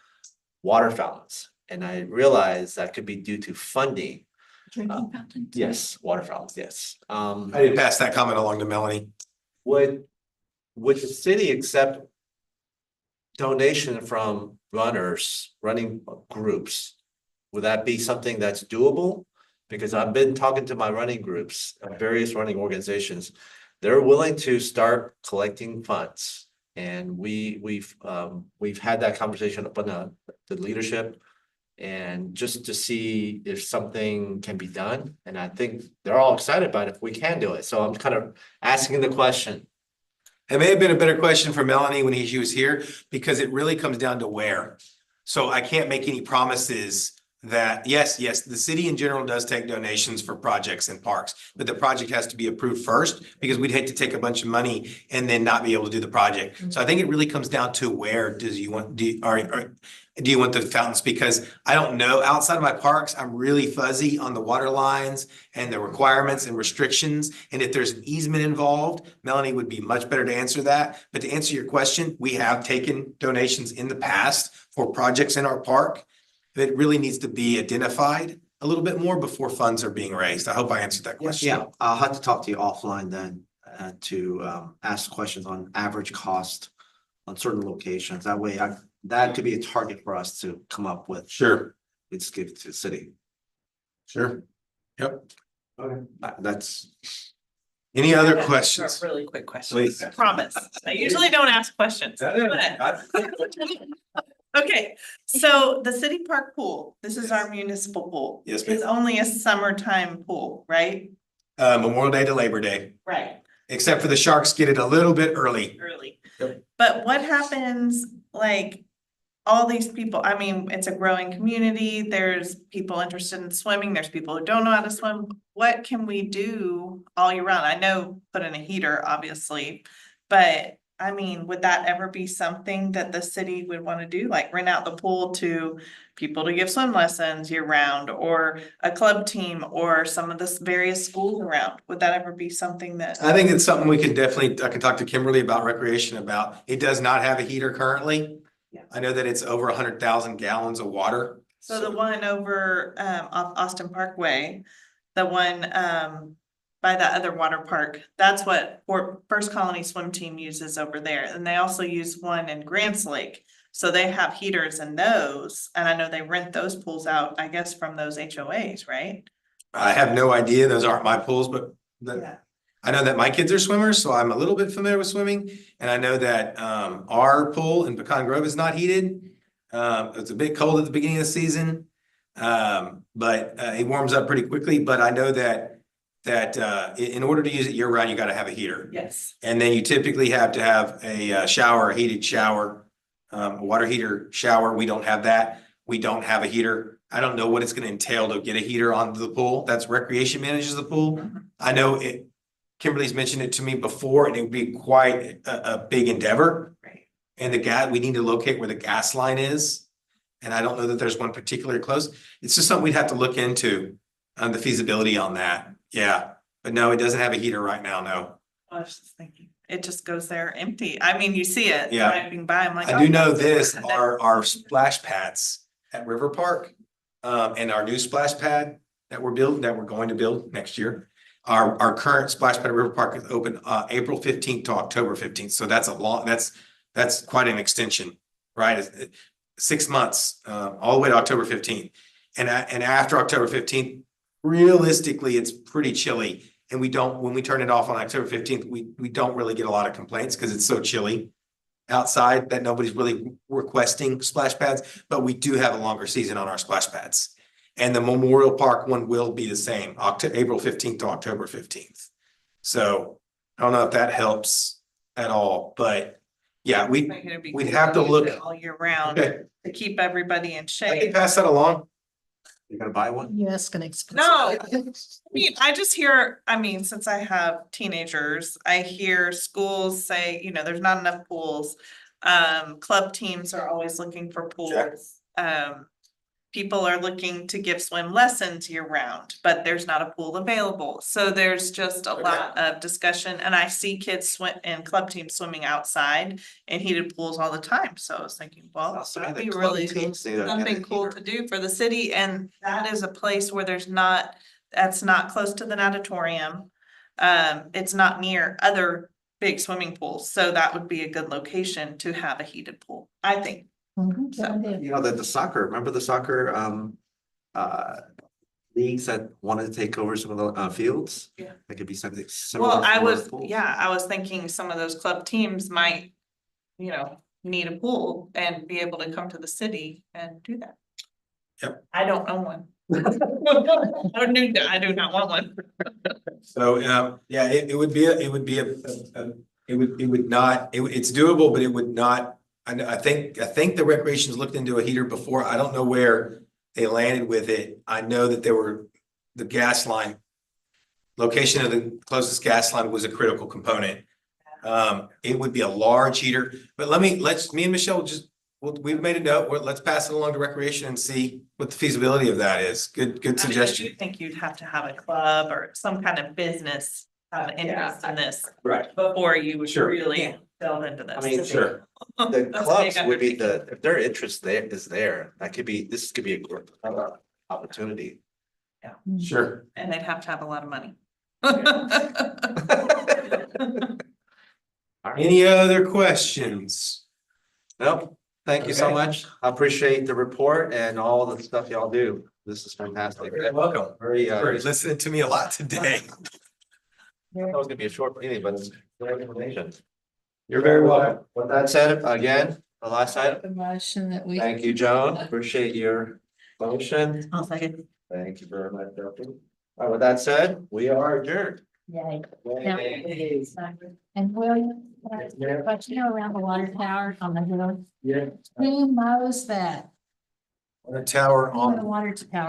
water fountains. And I realize that could be due to funding. Drinking fountain. Yes, water fountains, yes. I did pass that comment along to Melanie. Would the city accept donation from running groups? Would that be something that's doable? Because I've been talking to my running groups, various running organizations. They're willing to start collecting funds. And we've had that conversation up on the leadership. And just to see if something can be done. And I think they're all excited about it if we can do it. So I'm kind of asking the question. It may have been a better question for Melanie when she was here, because it really comes down to where. So I can't make any promises that, yes, the city in general does take donations for projects and parks, but the project has to be approved first, because we'd hate to take a bunch of money and then not be able to do the project. So I think it really comes down to where do you want the fountains? Because I don't know, outside of my parks, I'm really fuzzy on the water lines and the requirements and restrictions. And if there's an easement involved, Melanie would be much better to answer that. But to answer your question, we have taken donations in the past for projects in our park. It really needs to be identified a little bit more before funds are being raised. I hope I answered that question. Yeah, I'll have to talk to you offline then to ask questions on average cost on certain locations. That way that could be a target for us to come up with. Sure. Let's give it to the city. Sure. Yep. Okay. That's. Any other Yeah, questions? Really quick questions. Please. I promise. I usually don't ask questions. but- Okay, so the city park pool, this is our municipal pool. Yes, ma'am. It's only a summertime pool, right? Memorial Day to Labor Day, Right. except for the Sharks get it a little bit early. Early. Yep. But what happens, like, all these people, I mean, it's a growing community, there's people interested in swimming, there's people who don't know how to swim. What can we do all year round? I know put in a heater, obviously, but I mean, would that ever be something that the city would want to do? Like rent out the pool to people to give swim lessons year round, or a club team, or some of the various schools around? Would that ever be something that? I think it's something we can definitely, I can talk to Kimberly about recreation about. It does not have a heater currently. Yeah. I know that it's over 100,000 gallons of water. So the one over off Austin Parkway, the one by that other water park, that's what First Colony Swim Team uses over there. And they also use one in Grants Lake. So they have heaters in those, and I know they rent those pools out, I guess, from those HOAs, right? I have no idea. Those aren't my pools, but Yeah. I know that my kids are swimmers, so I'm a little bit familiar with swimming. And I know that our pool in Pecan Grove is not heated. It's a bit cold at the beginning of the season. But it warms up pretty quickly. But I know that in order to use it year round, you got to have a heater. Yes. And then you typically have to have a shower, a heated shower, a water heater shower. We don't have that. We don't have a heater. I don't know what it's going to entail to get a heater onto the pool. That's recreation manages the pool. I know Kimberly's mentioned it to me before, and it would be quite a big endeavor. Right. And we need to locate where the gas line is. And I don't know that there's one particularly close. It's just something we'd have to look into, the feasibility on that. Yeah, but no, it doesn't have a heater right now, no. I was just thinking, it just goes there empty. I mean, you see it Yeah. driving by, I'm like. I oh, do know that's- this, our splash pads at River Park, and our new splash pad that we're going to build next year. Our current splash pad at River Park is open, April 15th to October 15th. So that's that's quite an extension, right? 6 months, all the way to October 15th. And after October 15th, realistically, it's pretty chilly. And when we turn it off on October 15th, we don't really get a lot of complaints because it's so chilly outside that nobody's really requesting splash pads, but we do have a longer season on our splash pads. And the Memorial Park one will be the same, April 15th to October 15th. So I don't know if that helps at all, but yeah, we'd have to look. All year round Okay, to keep everybody in I can shape. pass that along. You gonna buy one? Yes, an expensive. No, I mean, I just hear, I mean, since I have teenagers, I hear schools say, there's not enough pools. Club teams are always looking for pools. People are looking to give swim lessons year round, but there's not a pool available. So there's just a lot of discussion, and I see kids swim and club teams swimming outside in heated pools all the time. So I was thinking, well, that'd be really something cool to do for the city, and that is a place where that's not close to the natatorium. It's not near other big swimming pools, so that would be a good location to have a heated pool, I think. Mhm, So, good idea. You know, the soccer, remember the soccer, leagues that wanted to take over some of the, fields? Yeah. That could be something similar. Well, I for was, pools. I was thinking some of those club teams might, need a pool and be able to come to the city and do that. Yep. I don't own one. I do not want one. So, yeah, it would not, it's doable, but it would not. I think the recreation's looked into a heater before. I don't know where they landed with it. I know that the gas line. Location of the closest gas line was a critical component. It would be a large heater, but me and Michelle we've made a note. Let's pass it along to recreation and see what the feasibility of that is. Good suggestion. I do think you'd have to have a club or some kind of business have an interest in this Right. before you would Sure. really delve into this. I mean, Sure. The That's a big clubs would be undertaking. if their interest is there, this could be a great opportunity. Sure. And they'd have to have a lot of money. Any other questions? Nope, thank you so Okay. much. I appreciate the report and all the stuff y'all do. This is fantastic. You're welcome. Very, For listening to me a lot today. that was gonna be a short meeting, but it's great information. You're very welcome. With that said, again, the last item, The motion that we. thank you, Joan. Appreciate your motion. I'll second. Thank you very much, Delphine. All right, with that said, we are adjourned. Yay. Yay. And William, can I ask you a question around the water tower on the hill? Yeah. Who mows that? The tower The on water tower